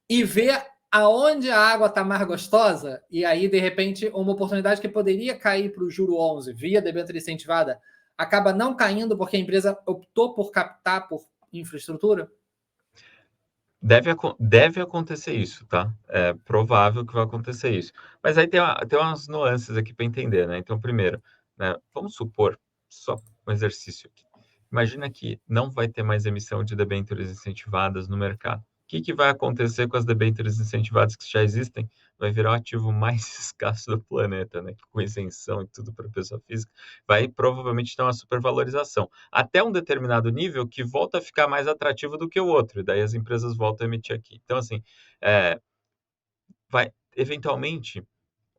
e vê aonde a água está mais gostosa, e aí, de repente, uma oportunidade que poderia cair para o juro 11 via debênture incentivada acaba não caindo porque a empresa optou por captar por infraestrutura? Deve acontecer isso, tá? É provável que vai acontecer isso. Mas aí tem umas nuances aqui para entender, né? Então, primeiro, né, vamos supor, só um exercício aqui. Imagina que não vai ter mais emissão de debêntures incentivadas no mercado. O que que vai acontecer com as debêntures incentivadas que já existem? Vai virar o ativo mais escasso do planeta, né? Com isenção e tudo para pessoa física. Vai provavelmente ter uma supervalorização até um determinado nível que volta a ficar mais atrativo do que o outro, e daí as empresas voltam a emitir aqui. Então, assim, vai eventualmente,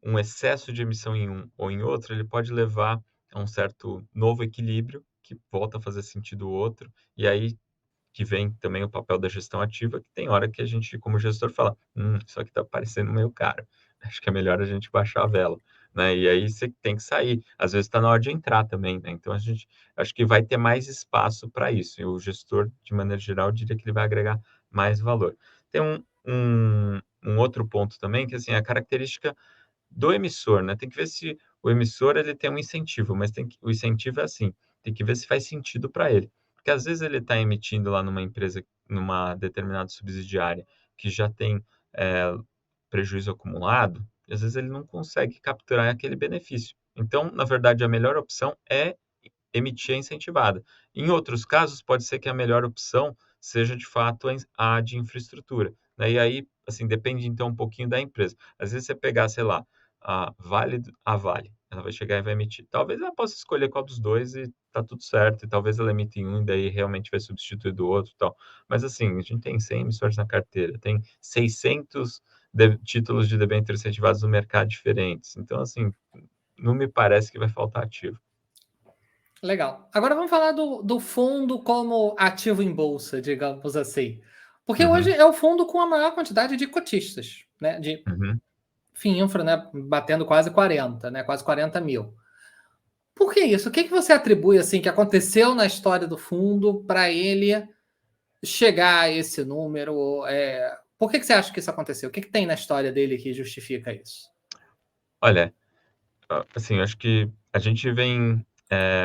um excesso de emissão em um ou em outro, ele pode levar a um certo novo equilíbrio, que volta a fazer sentido o outro, e aí que vem também o papel da gestão ativa, que tem hora que a gente, como gestor, fala: isso aqui está parecendo meio caro, acho que é melhor a gente baixar a vela", né, e aí você tem que sair. Às vezes está na hora de entrar também, né, então a gente acho que vai ter mais espaço para isso, e o gestor, de maneira geral, eu diria que ele vai agregar mais valor. Tem um outro ponto também, que, assim, a característica do emissor, né, tem que ver se o emissor ele tem um incentivo, mas o incentivo é assim, tem que ver se faz sentido para ele. Porque às vezes ele está emitindo lá numa empresa, numa determinada subsidiária, que já tem, prejuízo acumulado, e às vezes ele não consegue capturar aquele benefício. Então, na verdade, a melhor opção é emitir a incentivada. Em outros casos, pode ser que a melhor opção seja, de fato, a de infraestrutura, né, e aí, assim, depende então um pouquinho da empresa. Às vezes você pegar, sei lá, a Vale, ela vai chegar e vai emitir. Talvez ela possa escolher qual dos 2 e tá tudo certo, e talvez ela emita em um e daí realmente vai substituir do outro, e tal. Mas, assim, a gente tem 100 emissores na carteira, tem 600 de títulos de debêntures incentivados no mercado diferentes. Então, assim, não me parece que vai faltar ativo. Legal. Agora vamos falar do fundo como ativo em bolsa, digamos assim. Porque hoje Uhum, é o fundo com a maior quantidade de cotistas, né? De uhum. FII infra, né? Batendo quase 40, né? Quase 40 mil. Por que isso? O que você atribui assim que aconteceu na história do fundo para ele chegar a esse número? Por que você acha que isso aconteceu? O que tem na história dele que justifica isso? Olha, assim, eu acho que a gente vem,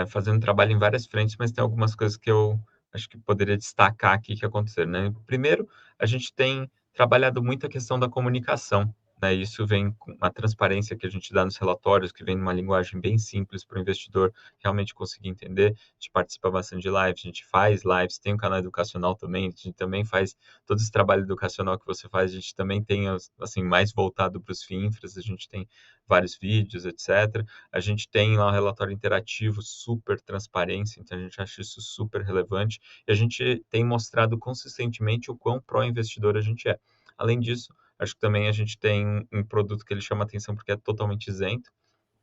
fazendo trabalho em várias frentes, mas tem algumas coisas que eu acho que poderia destacar aqui que aconteceram, né. Primeiro, a gente tem trabalhado muito a questão da comunicação, né? Isso vem com a transparência que a gente dá nos relatórios, que vem numa linguagem bem simples para o investidor realmente conseguir entender. A gente participa bastante de lives, a gente faz lives, tem um canal educacional também, a gente também faz todo esse trabalho educacional que você faz, a gente também tem, assim, mais voltado para os FIINFRAs, a gente tem vários vídeos, etc. A gente tem lá um relatório interativo, super transparência, então a gente acha isso super relevante, e a gente tem mostrado consistentemente o quão pró-investidor a gente é. Além disso, acho que também a gente tem um produto que ele chama atenção porque é totalmente isento,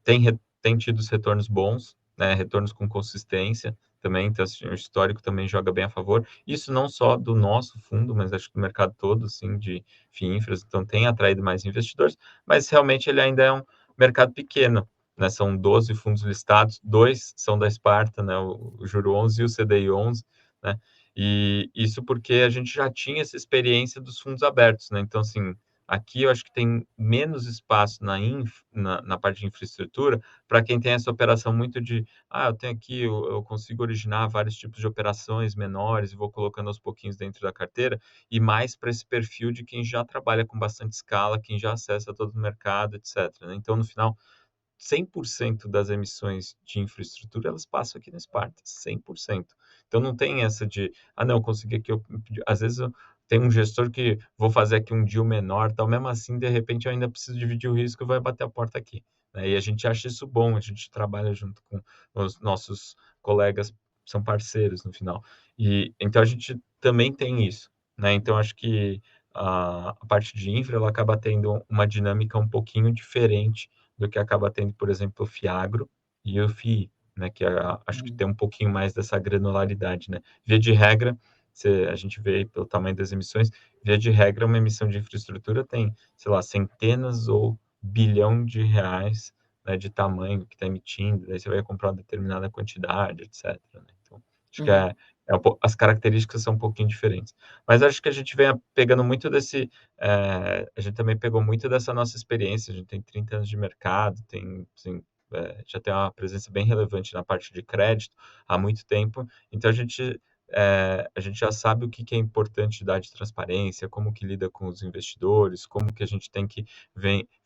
tem tido os retornos bons, né, retornos com consistência também, então assim, o histórico também joga bem a favor. Isso não só do nosso fundo, mas acho que do mercado todo, assim, de FIINFRAs, então tem atraído mais investidores, mas realmente ele ainda é um mercado pequeno, né, são 12 fundos listados, 2 são da Sparta, né, o Juro 11 e o CDI 11, né, e isso porque a gente já tinha essa experiência dos fundos abertos, né, então assim, aqui eu acho que tem menos espaço na parte de infraestrutura para quem tem essa operação muito de, eu tenho aqui, eu consigo originar vários tipos de operações menores e vou colocando aos pouquinhos dentro da carteira, e mais para esse perfil de quem já trabalha com bastante escala, quem já acessa todo o mercado, etc., né? Então, no final, 100% das emissões de infraestrutura, elas passam aqui na Sparta, 100%. Então, não tem essa de, não, eu consegui aqui, às vezes tem um gestor que vou fazer aqui um deal menor, tal, mesmo assim, de repente, eu ainda preciso dividir o risco e vai bater a porta aqui, né? E a gente acha isso bom, a gente trabalha junto com os nossos colegas, são parceiros no final. E então a gente também tem isso, né? Então, acho que a parte de infra, ela acaba tendo uma dinâmica um pouquinho diferente do que acaba tendo, por exemplo, o Fiagro e o FII, né, que acho que tem um pouquinho mais dessa granularidade, né? Via de regra, a gente vê pelo tamanho das emissões, via de regra, uma emissão de infraestrutura tem, sei lá, centenas ou bilhão de reais, né, de tamanho que está emitindo, daí você vai comprar uma determinada quantidade, etc., né? Então, acho que Uhum. as características são um pouquinho diferentes. Mas acho que a gente vem pegando muito desse a gente também pegou muito dessa nossa experiência, a gente tem 30 anos de mercado, tem, assim, já tem uma presença bem relevante na parte de crédito há muito tempo, então a gente já sabe o que que é importante dar de transparência, como que lida com os investidores, como que a gente tem que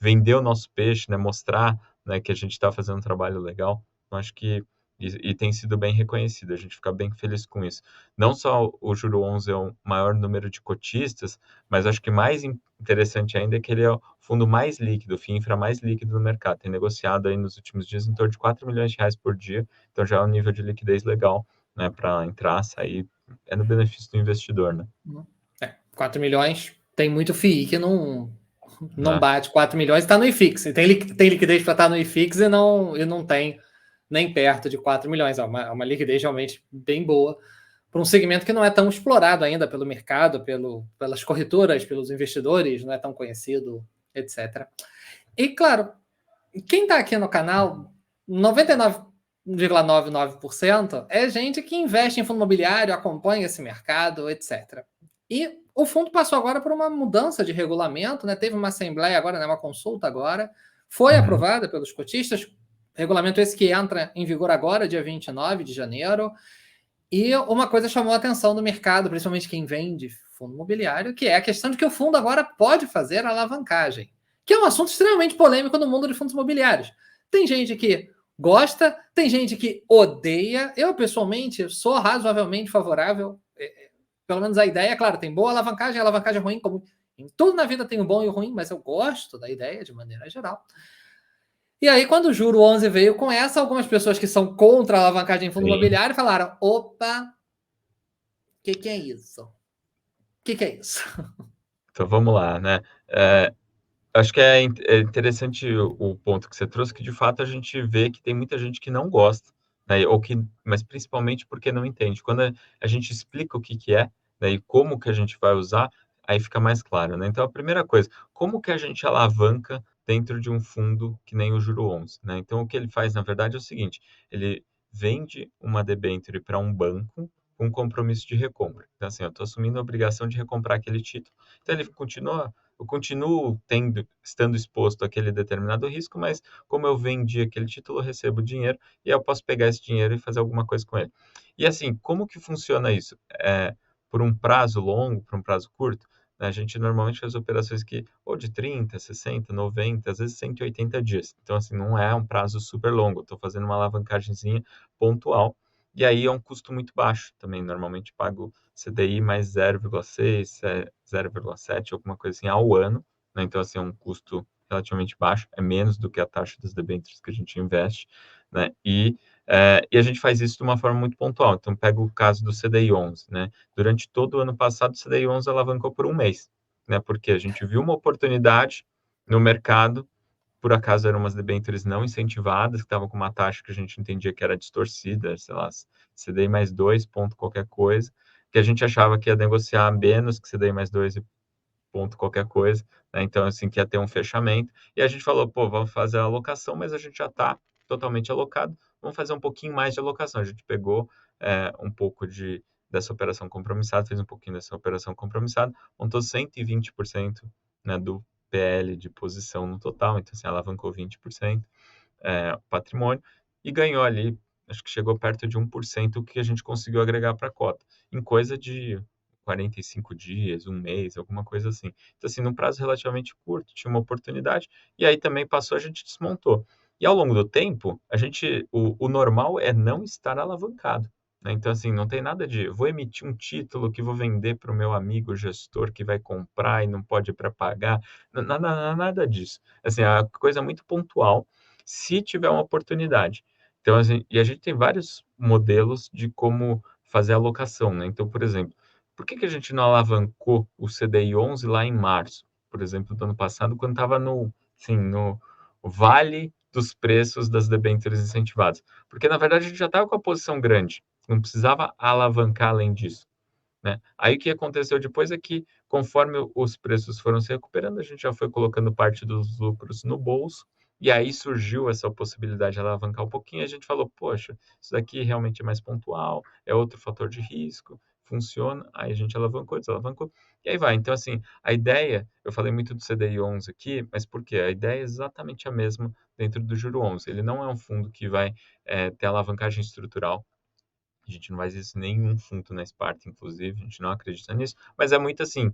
vender o nosso peixe, né, mostrar, né, que a gente está fazendo um trabalho legal. Então, acho que e tem sido bem reconhecido, a gente fica bem feliz com isso. Não só o Juro 11 é o maior número de cotistas, mas acho que mais interessante ainda é que ele é o fundo mais líquido, o FIINFRA mais líquido no mercado. Tem negociado aí nos últimos dias em torno de 4 milhões de reais por dia, então já é um nível de liquidez legal, né, para entrar, sair, é no benefício do investidor, né? 4 milhões, tem muito FII que não Né? bate 4 milhões, está no IFIX. Tem liquidez para estar no IFIX e não tem nem perto de 4 milhões. É uma liquidez realmente bem boa para um segmento que não é tão explorado ainda pelo mercado, pelas corretoras, pelos investidores, não é tão conhecido, etc. E, claro, quem está aqui no canal, 99,99% é gente que investe em fundo imobiliário, acompanha esse mercado, etc. E o fundo passou agora por uma mudança de regulamento, né? Teve uma assembleia agora, né? Uma consulta agora, foi Uhum. aprovada pelos cotistas, regulamento esse que entra em vigor agora, dia 29 de janeiro, e uma coisa chamou a atenção do mercado, principalmente quem vende fundo imobiliário, que é a questão de que o fundo agora pode fazer alavancagem, que é um assunto extremamente polêmico no mundo de fundos imobiliários. Tem gente que gosta, tem gente que odeia. Eu, pessoalmente, sou razoavelmente favorável. Pelo menos a ideia, claro, tem boa alavancagem ruim, como em tudo na vida tem o bom e o ruim, mas eu gosto da ideia de maneira geral. E aí, quando o Juro 11 veio com essa, algumas pessoas que são contra a alavancagem em fundo Sim. imobiliário falaram: opa, o que é isso? O que é isso? Então vamos lá, né? Acho que é interessante o ponto que você trouxe, que de fato a gente vê que tem muita gente que não gosta, né? Mas principalmente porque não entende. Quando a gente explica o que que é, né, e como que a gente vai usar, aí fica mais claro, né? Então, a primeira coisa, como que a gente alavanca dentro de um fundo que nem o Juro 11, né? Então, o que ele faz, na verdade, é o seguinte, ele vende uma debênture para um banco com compromisso de recompra. Então, assim, eu estou assumindo a obrigação de recomprar aquele título. Então, eu continuo estando exposto àquele determinado risco, mas como eu vendi aquele título, eu recebo dinheiro e eu posso pegar esse dinheiro e fazer alguma coisa com ele. E assim, como que funciona isso? Por um prazo longo, por um prazo curto? né? A gente normalmente faz operações que ou de 30, 60, 90, às vezes 180 dias. Então, assim, não é um prazo super longo. Estou fazendo uma alavancagemzinha pontual. E aí é um custo muito baixo também. Normalmente pago CDI mais 0,6, 0,7, alguma coisa assim ao ano, né? Então, assim, é um custo relativamente baixo, é menos do que a taxa dos debêntures que a gente investe, né? E a gente faz isso de uma forma muito pontual. Então, pega o caso do CDI 11, né? Durante todo o ano passado, o CDI 11 alavancou por um mês, né? Porque a gente viu uma oportunidade no mercado, por acaso eram umas debêntures não incentivadas, que estavam com uma taxa que a gente entendia que era distorcida, sei lá, CDI mais 2 ponto qualquer coisa, que a gente achava que ia negociar menos que CDI mais 2 e ponto qualquer coisa, né? Então, assim, que ia ter um fechamento. E a gente falou, pô, vamos fazer a alocação, mas a gente já está totalmente alocado, vamos fazer um pouquinho mais de alocação. A gente pegou um pouco dessa operação compromissada, fez um pouquinho dessa operação compromissada, montou 120%, né, do PL de posição no total, então, assim, alavancou 20% patrimônio e ganhou ali, acho que chegou perto de 1% o que a gente conseguiu agregar para a cota, em coisa de 45 dias, um mês, alguma coisa assim. Então, assim, num prazo relativamente curto, tinha uma oportunidade, e aí também passou, a gente desmontou. E ao longo do tempo, o normal é não estar alavancado, né? Então, assim, não tem nada de, vou emitir um título que vou vender para o meu amigo gestor que vai comprar e não pode pré-pagar, nada disso. Assim, é a coisa muito pontual, se tiver uma oportunidade. Então, assim, e a gente tem vários modelos de como fazer a alocação, né? Então, por exemplo, por que a gente não alavancou o CDI 11 lá em março, por exemplo, do ano passado, quando estava no vale dos preços das debêntures incentivadas? Porque, na verdade, a gente já estava com a posição grande, não precisava alavancar além disso, né? Aí o que aconteceu depois é que, conforme os preços foram se recuperando, a gente já foi colocando parte dos lucros no bolso, e aí surgiu essa possibilidade de alavancar um pouquinho, e a gente falou, poxa, isso daqui realmente é mais pontual, é outro fator de risco, funciona, aí a gente alavancou, desalavancou, e aí vai. Então, assim, a ideia, eu falei muito do CDI 11 aqui, mas por quê? A ideia é exatamente a mesma dentro do Juro 11. Ele não é um fundo que vai ter alavancagem estrutural, a gente não faz isso em nenhum fundo na Sparta, inclusive, a gente não acredita nisso, mas é muito assim,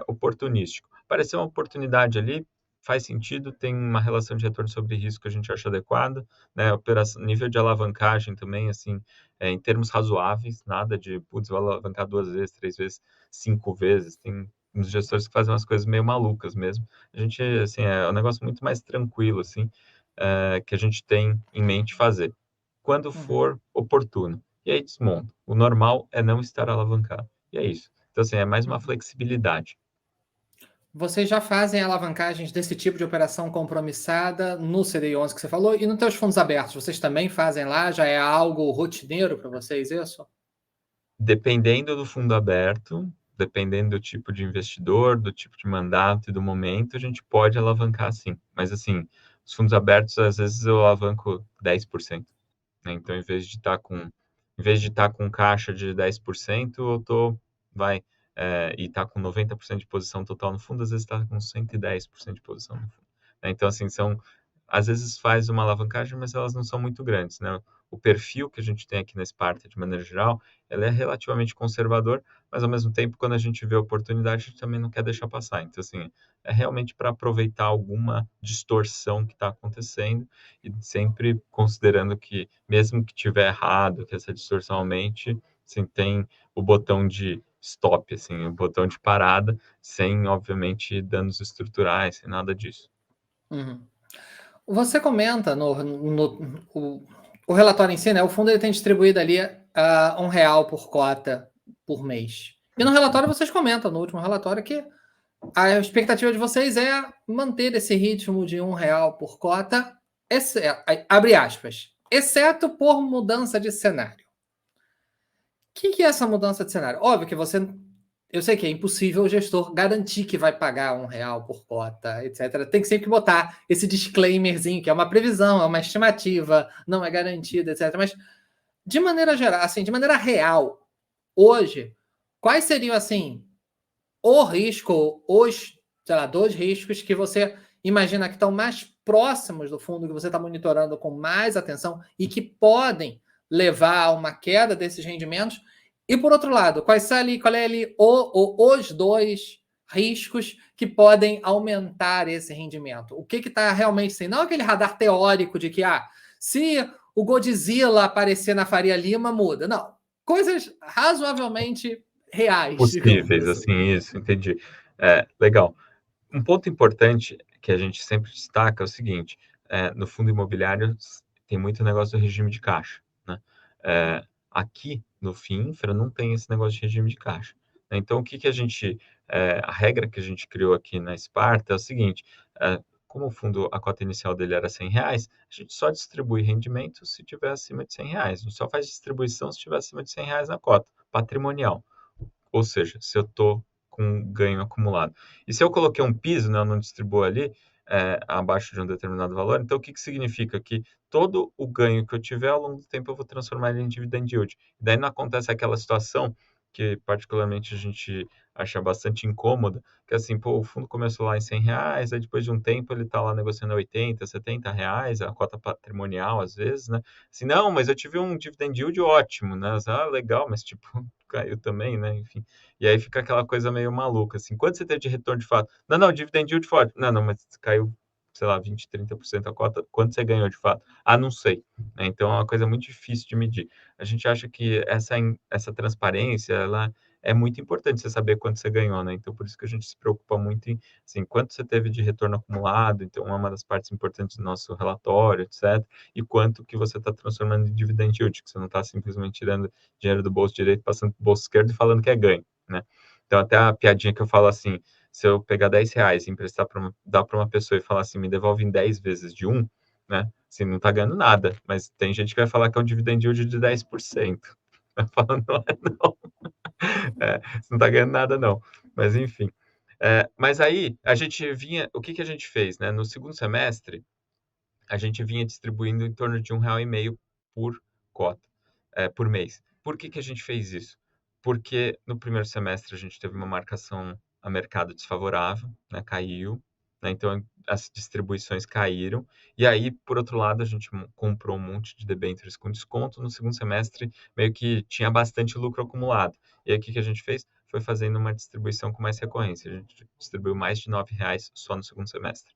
oportunístico. Apareceu uma oportunidade ali, faz sentido, tem uma relação de retorno sobre risco que a gente acha adequada, né? Operação, nível de alavancagem também, assim, em termos razoáveis, nada de, putz, vou alavancar 2 vezes, 3 vezes, 5 vezes, tem uns gestores que fazem umas coisas meio malucas mesmo. A gente, assim, é um negócio muito mais tranquilo, assim, que a gente tem em mente fazer, quando Uhum. for oportuno. E aí desmonta. O normal é não estar alavancado. E é isso. Então, assim, é mais uma Uhum. flexibilidade. Vocês já fazem alavancagens desse tipo de operação compromissada no CDI 11 que você falou e nos teus fundos abertos, vocês também fazem lá? Já é algo rotineiro para vocês isso? Dependendo do fundo aberto, dependendo do tipo de investidor, do tipo de mandato e do momento, a gente pode alavancar sim. Mas, assim, os fundos abertos, às vezes eu alavanco 10%, né? Então, em vez de estar com caixa de 10%, eu tô, vai, e tá com 90% de posição total no fundo, às vezes está com 110% de posição no fundo, né? Então, assim, às vezes faz uma alavancagem, mas elas não são muito grandes, né? O perfil que a gente tem aqui na Sparta, de maneira geral, ela é relativamente conservador, mas ao mesmo tempo, quando a gente vê a oportunidade, a gente também não quer deixar passar. Então, assim, é realmente para aproveitar alguma distorção que está acontecendo e sempre considerando que, mesmo que tiver errado, que essa distorção aumente, assim, tem o botão de stop, assim, o botão de parada, sem, obviamente, danos estruturais, sem nada disso. Uhum. Você comenta o relatório em si, né? O fundo ele tem distribuído ali R$ 1 por cota por mês. E no relatório vocês comentam, no último relatório, que a expectativa de vocês é manter esse ritmo de R$ 1 por cota, abre aspas, exceto por mudança de cenário. O que é essa mudança de cenário? Óbvio que eu sei que é impossível o gestor garantir que vai pagar R$ 1 por cota, etc. Tem que sempre botar esse disclaimerzinho, que é uma previsão, é uma estimativa, não é garantida, etc. Mas, de maneira geral, assim, de maneira real, hoje, quais seriam, assim, o risco, sei lá, 2 riscos que você imagina que estão mais próximos do fundo, que você está monitorando com mais atenção e que podem levar a uma queda desses rendimentos? E por outro lado, qual é ali os 2 riscos que podem aumentar esse rendimento? O que está realmente assim? Não aquele radar teórico de que se o Godzilla aparecer na Faria Lima, muda. Não. Coisas razoavelmente reais, digamos Possíveis, assim. assim, isso, entendi. Legal. Um ponto importante que a gente sempre destaca é o seguinte: no fundo imobiliário tem muito negócio do regime de caixa, né? Aqui no FIINFRA não tem esse negócio de regime de caixa, né? Então, o que que a regra que a gente criou aqui na Sparta é o seguinte: como o fundo, a cota inicial dele era R$ 100, a gente só distribui rendimento se tiver acima de R$ 100. A gente só faz distribuição se tiver acima de R$ 100 na cota patrimonial. Ou seja, se eu estou com um ganho acumulado. E se eu coloquei um piso, né, eu não distribuo ali, abaixo de um determinado valor, então o que que significa? Que todo o ganho que eu tiver ao longo do tempo eu vou transformar ele em dividend yield. Daí não acontece aquela situação que particularmente a gente acha bastante incômoda, que é assim, pô, o fundo começou lá em R$ 100, aí depois de um tempo ele está lá negociando a 80, R$ 70, a cota patrimonial às vezes, né? Assim, não, mas eu tive um dividend yield ótimo, né? Legal, mas tipo, caiu também, né? Enfim. E aí fica aquela coisa meio maluca, assim. Quanto você teve de retorno de fato? Não, não, dividend yield forte. Não, não, mas caiu, sei lá, 20, 30% a cota. Quanto você ganhou de fato? Não sei. Né? Então é uma coisa muito difícil de medir. A gente acha que essa transparência, ela é muito importante você saber quanto você ganhou, né? Então por isso que a gente se preocupa muito em, assim, quanto você teve de retorno acumulado. Então é uma das partes importantes do nosso relatório, etc. E quanto que você está transformando em dividend yield, que você não está simplesmente tirando dinheiro do bolso direito, passando para o bolso esquerdo e falando que é ganho, né? Então, até a piadinha que eu falo assim, se eu pegar R$ 10 e emprestar dar para uma pessoa e falar assim, me devolve em 10 vezes de um, né? Assim, não está ganhando nada, mas tem gente que vai falar que é um dividend yield de 10%. Vai falar, não é não. Você não está ganhando nada, não. Mas, enfim. Mas aí, a gente vinha... O que que a gente fez, né? No segundo semestre, a gente vinha distribuindo em torno de R$ 1,50 por cota, por mês. Por que que a gente fez isso? Porque no primeiro semestre a gente teve uma marcação a mercado desfavorável, né, caiu, né, então as distribuições caíram, e aí, por outro lado, a gente comprou um monte de debêntures com desconto, no segundo semestre meio que tinha bastante lucro acumulado. E aí o que que a gente fez? Foi fazendo uma distribuição com mais recorrência, a gente distribuiu mais de R$ 9 só no segundo semestre.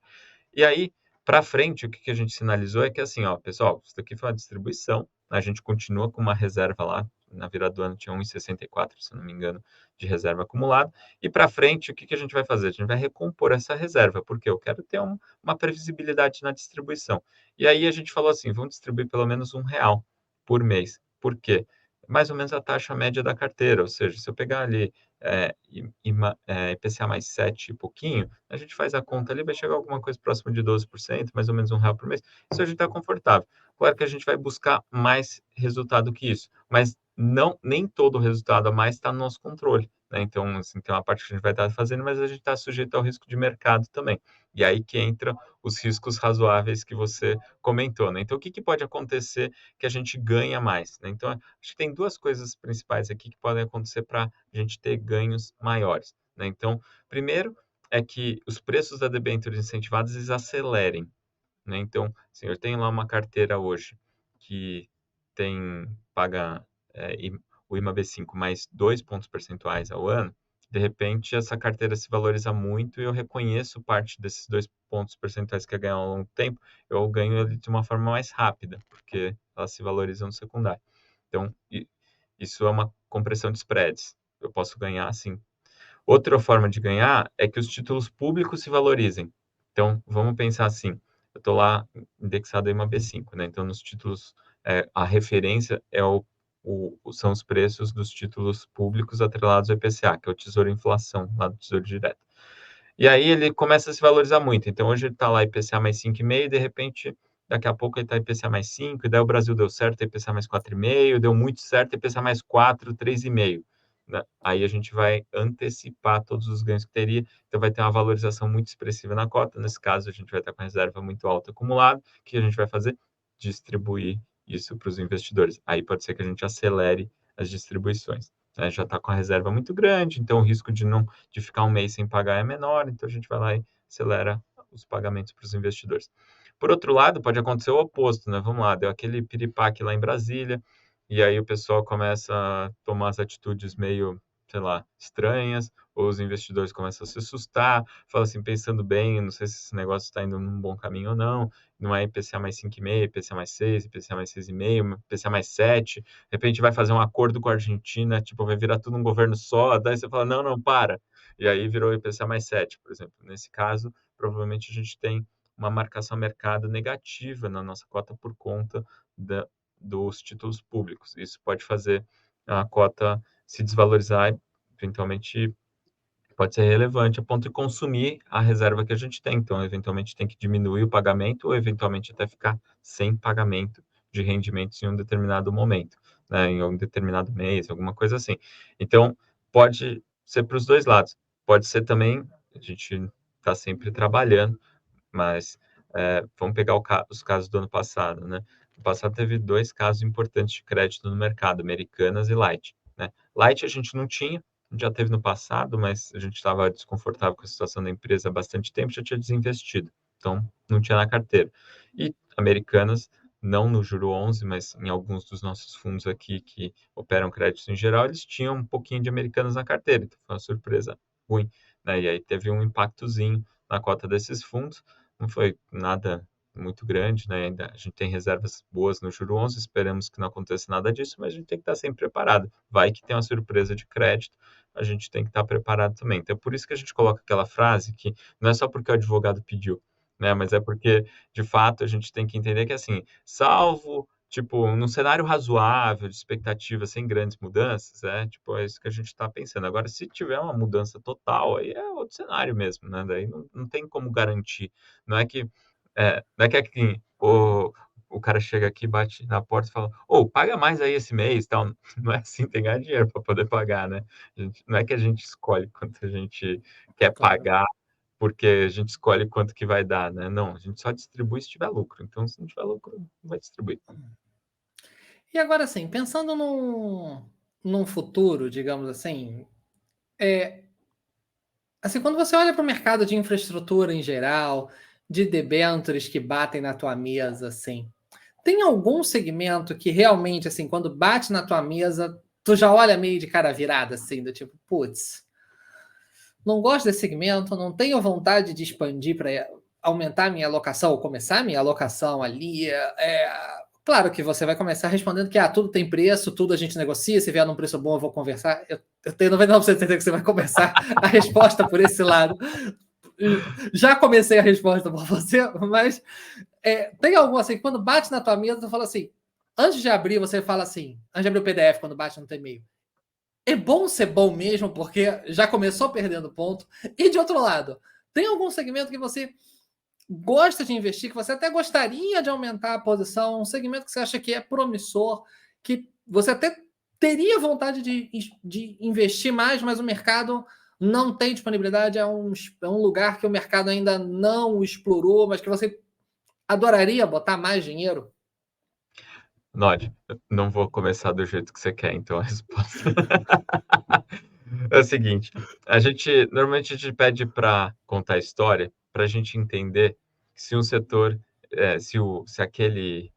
E aí, para frente, o que que a gente sinalizou é que assim, ó, pessoal, isso daqui foi uma distribuição, a gente continua com uma reserva lá, na virada do ano tinha 1,64, se não me engano, de reserva acumulada, e para frente, o que que a gente vai fazer? A gente vai recompor essa reserva, porque eu quero ter uma previsibilidade na distribuição. E aí a gente falou assim, vamos distribuir pelo menos R$ 1 por mês. Por quê? Mais ou menos a taxa média da carteira, ou seja, se eu pegar ali IPCA mais 7 e pouquinho, a gente faz a conta ali, vai chegar alguma coisa próxima de 12%, mais ou menos R$ 1 por mês. Isso a gente está confortável. Claro que a gente vai buscar mais resultado que isso, mas não, nem todo o resultado a mais está no nosso controle, né? Então, assim, tem uma parte que a gente vai estar fazendo, mas a gente está sujeito ao risco de mercado também. E aí que entra os riscos razoáveis que você comentou, né? Então, o que que pode acontecer que a gente ganha mais, né? Então, acho que tem duas coisas principais aqui que podem acontecer para a gente ter ganhos maiores, né? Então, primeiro é que os preços da debêntures incentivadas eles acelerem, né? Então, assim, eu tenho lá uma carteira hoje que paga o IMAB5 mais 2 pontos percentuais ao ano. De repente, essa carteira se valoriza muito e eu reconheço parte desses 2 pontos percentuais que eu ganho ao longo do tempo, eu ganho ele de uma forma mais rápida, porque elas se valorizam no secundário. Então, isso é uma compressão de spreads. Eu posso ganhar assim. Outra forma de ganhar é que os títulos públicos se valorizem. Então, vamos pensar assim: eu estou lá indexado em uma B5, né? Então, nos títulos, a referência são os preços dos títulos públicos atrelados ao IPCA, que é o Tesouro Inflação, lá do Tesouro Direto. E aí ele começa a se valorizar muito. Então, hoje ele está lá IPCA mais 5,5, e de repente, daqui a pouco ele está IPCA mais 5, e daí o Brasil deu certo, IPCA mais 4,5, deu muito certo, IPCA mais 4, 3,5. Né? Aí a gente vai antecipar todos os ganhos que teria, então vai ter uma valorização muito expressiva na cota. Nesse caso, a gente vai estar com a reserva muito alta acumulada. O que a gente vai fazer? Distribuir isso para os investidores. Aí pode ser que a gente acelere as distribuições. Né? Já está com a reserva muito grande, então o risco de ficar um mês sem pagar é menor, então a gente vai lá e acelera os pagamentos para os investidores. Por outro lado, pode acontecer o oposto, né? Vamos lá, deu aquele piripaque lá em Brasília, e aí o pessoal começa a tomar as atitudes meio, sei lá, estranhas, ou os investidores começam a se assustar, falam assim, pensando bem, não sei se esse negócio está indo num bom caminho ou não é IPCA mais 5,5, IPCA mais 6, IPCA mais 6,5, IPCA mais 7, de repente vai fazer um acordo com a Argentina, tipo, vai virar tudo um governo só, daí você fala, não, não, para. E aí virou IPCA mais 7, por exemplo. Nesse caso, provavelmente a gente tem uma marcação a mercado negativa na nossa cota por conta dos títulos públicos. Isso pode fazer a cota se desvalorizar e, eventualmente, pode ser relevante a ponto de consumir a reserva que a gente tem. Então, eventualmente, tem que diminuir o pagamento ou, eventualmente, até ficar sem pagamento de rendimentos em um determinado momento, né? Em um determinado mês, alguma coisa assim. Então, pode ser para os dois lados. Pode ser também, a gente está sempre trabalhando, mas vamos pegar os casos do ano passado, né? No passado teve 2 casos importantes de crédito no mercado, Americanas e Light, né? Light a gente não tinha, já teve no passado, mas a gente estava desconfortável com a situação da empresa há bastante tempo, já tinha desinvestido, então não tinha na carteira. E Americanas, não no juro 11, mas em alguns dos nossos fundos aqui que operam crédito em geral, eles tinham um pouquinho de Americanas na carteira, então foi uma surpresa ruim, né? E aí teve um impactozinho na cota desses fundos, não foi nada muito grande, né? Ainda a gente tem reservas boas no juro 11, esperamos que não aconteça nada disso, mas a gente tem que estar sempre preparado. Vai que tem uma surpresa de crédito, a gente tem que estar preparado também. Então, é por isso que a gente coloca aquela frase que não é só porque o advogado pediu, né? Mas é porque, de fato, a gente tem que entender que, assim, salvo, tipo, num cenário razoável, de expectativa, sem grandes mudanças, tipo, é isso que a gente está pensando. Agora, se tiver uma mudança total, aí é outro cenário mesmo, né? Daí não tem como garantir. Não é que não é que aqui o cara chega aqui, bate na porta e fala: "Ô, paga mais aí esse mês", tal. Não é assim, tem que ganhar dinheiro para poder pagar, né. Não é que a gente escolhe quanto a gente quer Claro. pagar, porque a gente escolhe quanto que vai dar, né. Não, a gente só distribui se tiver lucro, então se não tiver lucro, não vai distribuir. E agora, assim, pensando num futuro, digamos assim, é, assim, quando você olha para o mercado de infraestrutura em geral, de debêntures que batem na tua mesa, assim, tem algum segmento que realmente, assim, quando bate na tua mesa, tu já olha meio de cara virada, assim, do tipo, putz, não gosto desse segmento, não tenho vontade de expandir para aumentar minha alocação ou começar minha alocação ali. Claro que você vai começar respondendo que tudo tem preço, tudo a gente negocia, se vier num preço bom eu vou conversar. Eu tenho 99% de certeza que você vai começar a resposta por esse lado. Já comecei a resposta por você, mas tem algum assim, quando bate na tua mesa, tu fala assim, antes de abrir, você fala assim, antes de abrir o PDF, quando bate no teu e-mail, é bom ser bom mesmo, porque já começou perdendo ponto. E de outro lado, tem algum segmento que você gosta de investir, que você até gostaria de aumentar a posição, um segmento que você acha que é promissor, que você até teria vontade de investir mais, mas o mercado não tem disponibilidade, é um lugar que o mercado ainda não explorou, mas que você adoraria botar mais dinheiro? Nod, eu não vou começar do jeito que você quer, então a resposta é o seguinte, normalmente a gente pede para contar a história, para a gente entender se um setor, se aquele,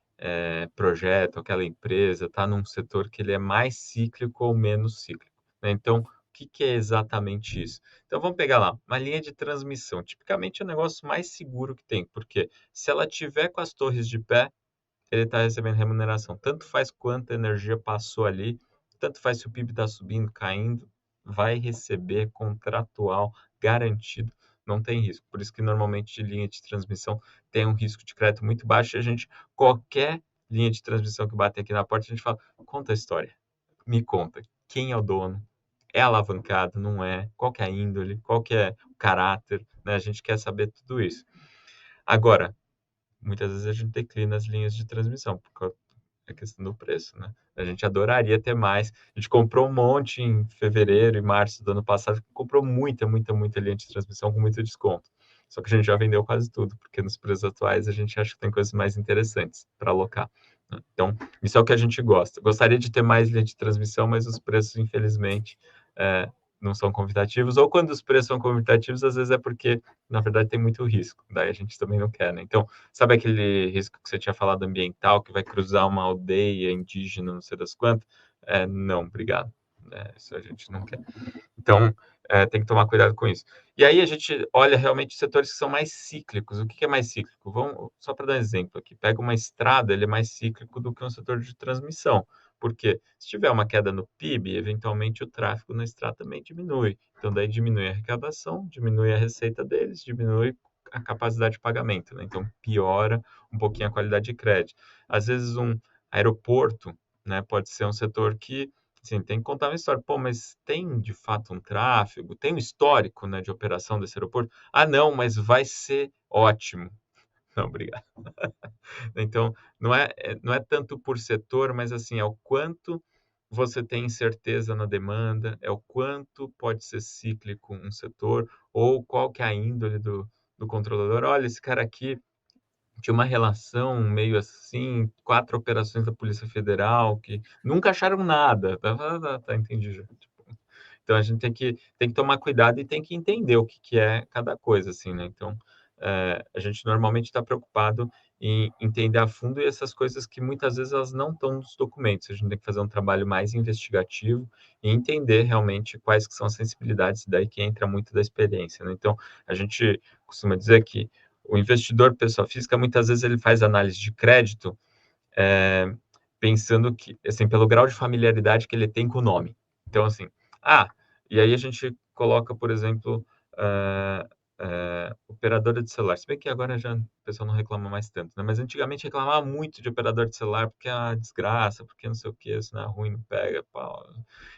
projeto, aquela empresa está num setor que ele é mais cíclico ou menos cíclico, né. Então, o que que é exatamente isso? Então vamos pegar lá, uma linha de transmissão, tipicamente é o negócio mais seguro que tem, porque se ela tiver com as torres de pé, ele está recebendo remuneração. Tanto faz quanta energia passou ali, tanto faz se o PIB está subindo, caindo, vai receber contratual garantido, não tem risco. Por isso que normalmente linha de transmissão tem um risco de crédito muito baixo e qualquer linha de transmissão que bate aqui na porta, a gente fala: "Conta a história, me conta, quem é o dono? É alavancado, não é? Qual que é a índole? Qual que é o caráter?", né, a gente quer saber tudo isso. Agora, muitas vezes a gente declina as linhas de transmissão, por causa da questão do preço, né. A gente adoraria ter mais. A gente comprou um monte em fevereiro e março do ano passado, comprou muita, muita, muita linha de transmissão com muito desconto. Só que a gente já vendeu quase tudo, porque nos preços atuais a gente acha que tem coisas mais interessantes para alocar, né. Então, isso é o que a gente gosta. Gostaria de ter mais linha de transmissão, mas os preços, infelizmente, eh, não são convidativos, ou quando os preços são convidativos, às vezes é porque, na verdade, tem muito risco, daí a gente também não quer, né. Então, sabe aquele risco que você tinha falado ambiental, que vai cruzar uma aldeia indígena, não sei das quantas? Não, obrigado. né? Isso a gente não quer. Então, tem que tomar cuidado com isso. E aí a gente olha realmente setores que são mais cíclicos. O que que é mais cíclico? Vamos, só para dar um exemplo aqui, pega uma estrada, ele é mais cíclico do que um setor de transmissão. Porque se tiver uma queda no PIB, eventualmente o tráfego na estrada também diminui. Então, daí diminui a arrecadação, diminui a receita deles, diminui a capacidade de pagamento, né? Então, piora um pouquinho a qualidade de crédito. Às vezes, um aeroporto, né, pode ser um setor que, sim, tem que contar uma história. Pô, mas tem de fato um tráfego? Tem um histórico, né, de operação desse aeroporto? Ah, não, mas vai ser ótimo. Não, obrigado. Então, não é tanto por setor, mas assim, é o quanto você tem incerteza na demanda, é o quanto pode ser cíclico um setor, ou qual que é a índole do controlador. Olha, esse cara aqui tinha uma relação meio assim, 4 operações da Polícia Federal que nunca acharam nada. Tá, entendi já. Tipo, então a gente tem que tomar cuidado e tem que entender o que, que é cada coisa, assim, né? Então, a gente normalmente está preocupado em entender a fundo essas coisas que muitas vezes elas não estão nos documentos. A gente tem que fazer um trabalho mais investigativo e entender realmente quais que são as sensibilidades, daí que entra muito da experiência, né? Então, a gente costuma dizer que o investidor pessoa física, muitas vezes ele faz análise de crédito, eh, pensando que, assim, pelo grau de familiaridade que ele tem com o nome. Então, assim, ah, e aí a gente coloca, por exemplo, operadora de celular. Se bem que agora já o pessoal não reclama mais tanto, né? Mas antigamente reclamava muito de operador de celular porque é uma desgraça, porque não sei o que, isso não é ruim, não pega, pau.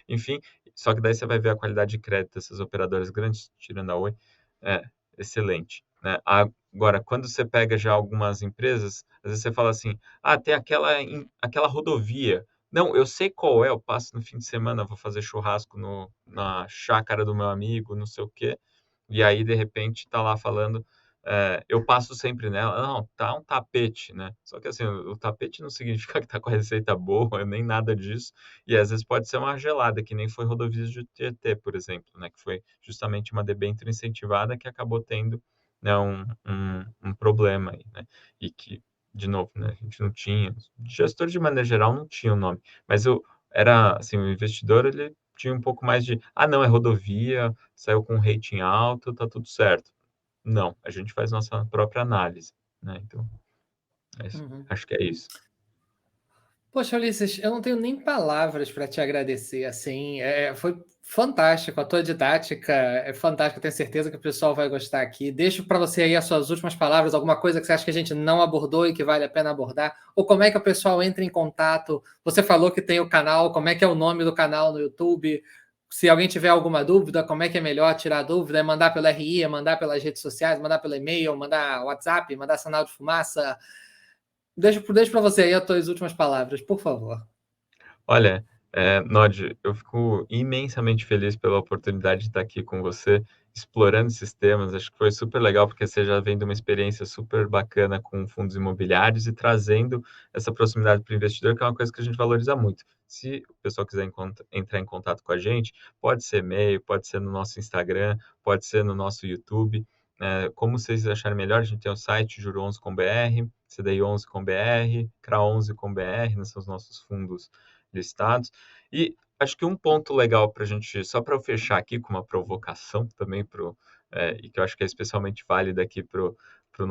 Enfim, só que daí você vai ver a qualidade de crédito dessas operadoras grandes, tirando a Oi, é excelente, né? Agora, quando você pega já algumas empresas, às vezes você fala assim, ah, tem aquela rodovia. Não, eu sei qual é, eu passo no fim de semana, vou fazer churrasco na chácara do meu amigo, não sei o quê. E aí, de repente, tá lá falando, eu passo sempre nela. Não, tá um tapete, né? Só que assim, o tapete não significa que tá com a receita boa, nem nada disso. E às vezes pode ser uma gelada, que nem foi rodovias de Tietê, por exemplo, né? Que foi justamente uma debênture incentivada que acabou tendo, né, um problema aí, né? E que, de novo, né, a gente não tinha, gestor de maneira geral não tinha o nome, mas era, assim, o investidor, ele tinha um pouco mais de, ah, não, é rodovia, saiu com um rating alto, tá tudo certo. Não, a gente faz nossa própria análise, né? Então, Uhum. acho que é isso. Poxa, Ulisses, eu não tenho nem palavras para te agradecer. Assim, foi fantástico. A tua didática é fantástica. Eu tenho certeza que o pessoal vai gostar aqui. Deixo para você aí as suas últimas palavras, alguma coisa que você acha que a gente não abordou e que vale a pena abordar, ou como é que o pessoal entra em contato. Você falou que tem o canal, como é que é o nome do canal no YouTube? Se alguém tiver alguma dúvida, como é que é melhor tirar dúvida? É mandar pelo RI, é mandar pelas redes sociais, mandar pelo e-mail, mandar WhatsApp, mandar sinal de fumaça. Deixo para você aí as tuas últimas palavras, por favor. Olha, Nod, eu fico imensamente feliz pela oportunidade de estar aqui com você, explorando esses temas. Acho que foi super legal, porque você já vem de uma experiência super bacana com fundos imobiliários e trazendo essa proximidade para o investidor, que é uma coisa que a gente valoriza muito. Se o pessoal quiser entrar em contato com a gente, pode ser e-mail, pode ser no nosso Instagram, pode ser no nosso YouTube. Como vocês acharem melhor, a gente tem o site juro11.com.br, CDI11.com.br, CRA11.com.br, né, são os nossos fundos listados. E acho que um ponto legal para a gente, só para eu fechar aqui com uma provocação também, e que eu acho que é especialmente válida aqui para a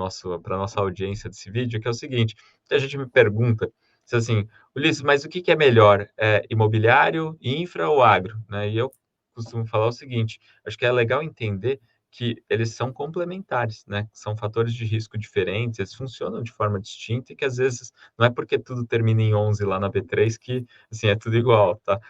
nossa audiência desse vídeo, que é o seguinte: a gente me pergunta se assim, Ulisses, mas o que, que é melhor? Imobiliário, infra ou agro? Né? E eu costumo falar o seguinte: acho que é legal entender que eles são complementares, né? São fatores de risco diferentes, eles funcionam de forma distinta e que às vezes não é porque tudo termina em 11 lá na B3 que assim é tudo igual, tá?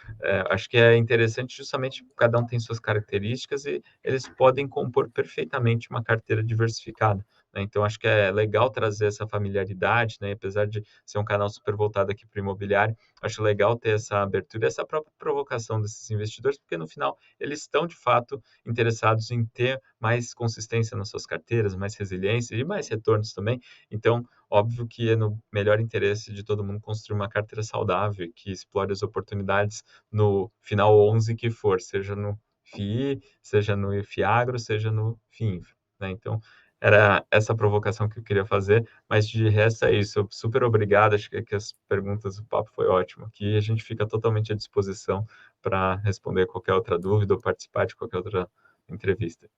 Acho que é interessante justamente porque cada um tem suas características e eles podem compor perfeitamente uma carteira diversificada. Né? Então acho que é legal trazer essa familiaridade, né? Apesar de ser um canal super voltado aqui para o imobiliário, acho legal ter essa abertura, essa própria provocação desses investidores, porque no final eles estão de fato interessados em ter mais consistência nas suas carteiras, mais resiliência e mais retornos também. Então, óbvio que é no melhor interesse de todo mundo construir uma carteira saudável, que explore as oportunidades no final 11 que for, seja no FII, seja no FIAGRO, seja no FIINFRA. Né? Então, era essa provocação que eu queria fazer, mas de resto é isso. Super obrigado, acho que as perguntas, o papo foi ótimo aqui. A gente fica totalmente à disposição para responder qualquer outra dúvida ou participar de qualquer outra entrevista.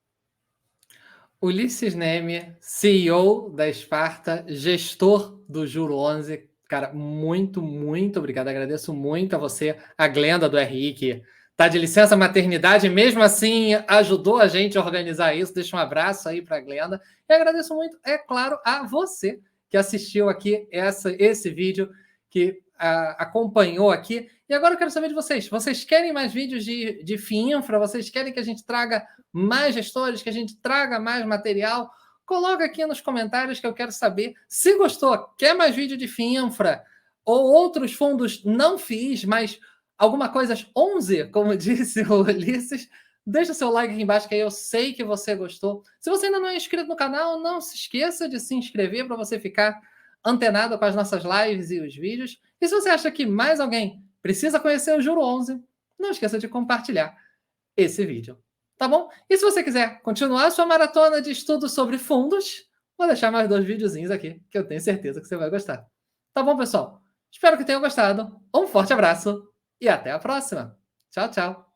Ulisses Neme, CEO da Esparta, gestor do Juro 11. Cara, muito, muito obrigado. Agradeço muito a você, a Glenda do RI, que está de licença maternidade, mesmo assim ajudou a gente a organizar isso. Deixa um abraço aí para a Glenda. E agradeço muito, é claro, a você que assistiu aqui esse vídeo, que acompanhou aqui. E agora eu quero saber de vocês. Vocês querem mais vídeos de FIINFRA? Vocês querem que a gente traga mais gestores, que a gente traga mais material? Coloca aqui nos comentários que eu quero saber. Se gostou, quer mais vídeo de FIINFRA ou outros fundos não FIIs, mas alguma coisa 11, como disse o Ulisses, deixa seu like aqui embaixo que aí eu sei que você gostou. Se você ainda não é inscrito no canal, não se esqueça de se inscrever para você ficar antenado com as nossas lives e os vídeos. E se você acha que mais alguém precisa conhecer o Juro 11, não esqueça de compartilhar esse vídeo. Tá bom? E se você quiser continuar a sua maratona de estudos sobre fundos, vou deixar mais 2 videozinhos aqui, que eu tenho certeza que você vai gostar. Tá bom, pessoal? Espero que tenham gostado. Um forte abraço e até a próxima. Tchau, tchau.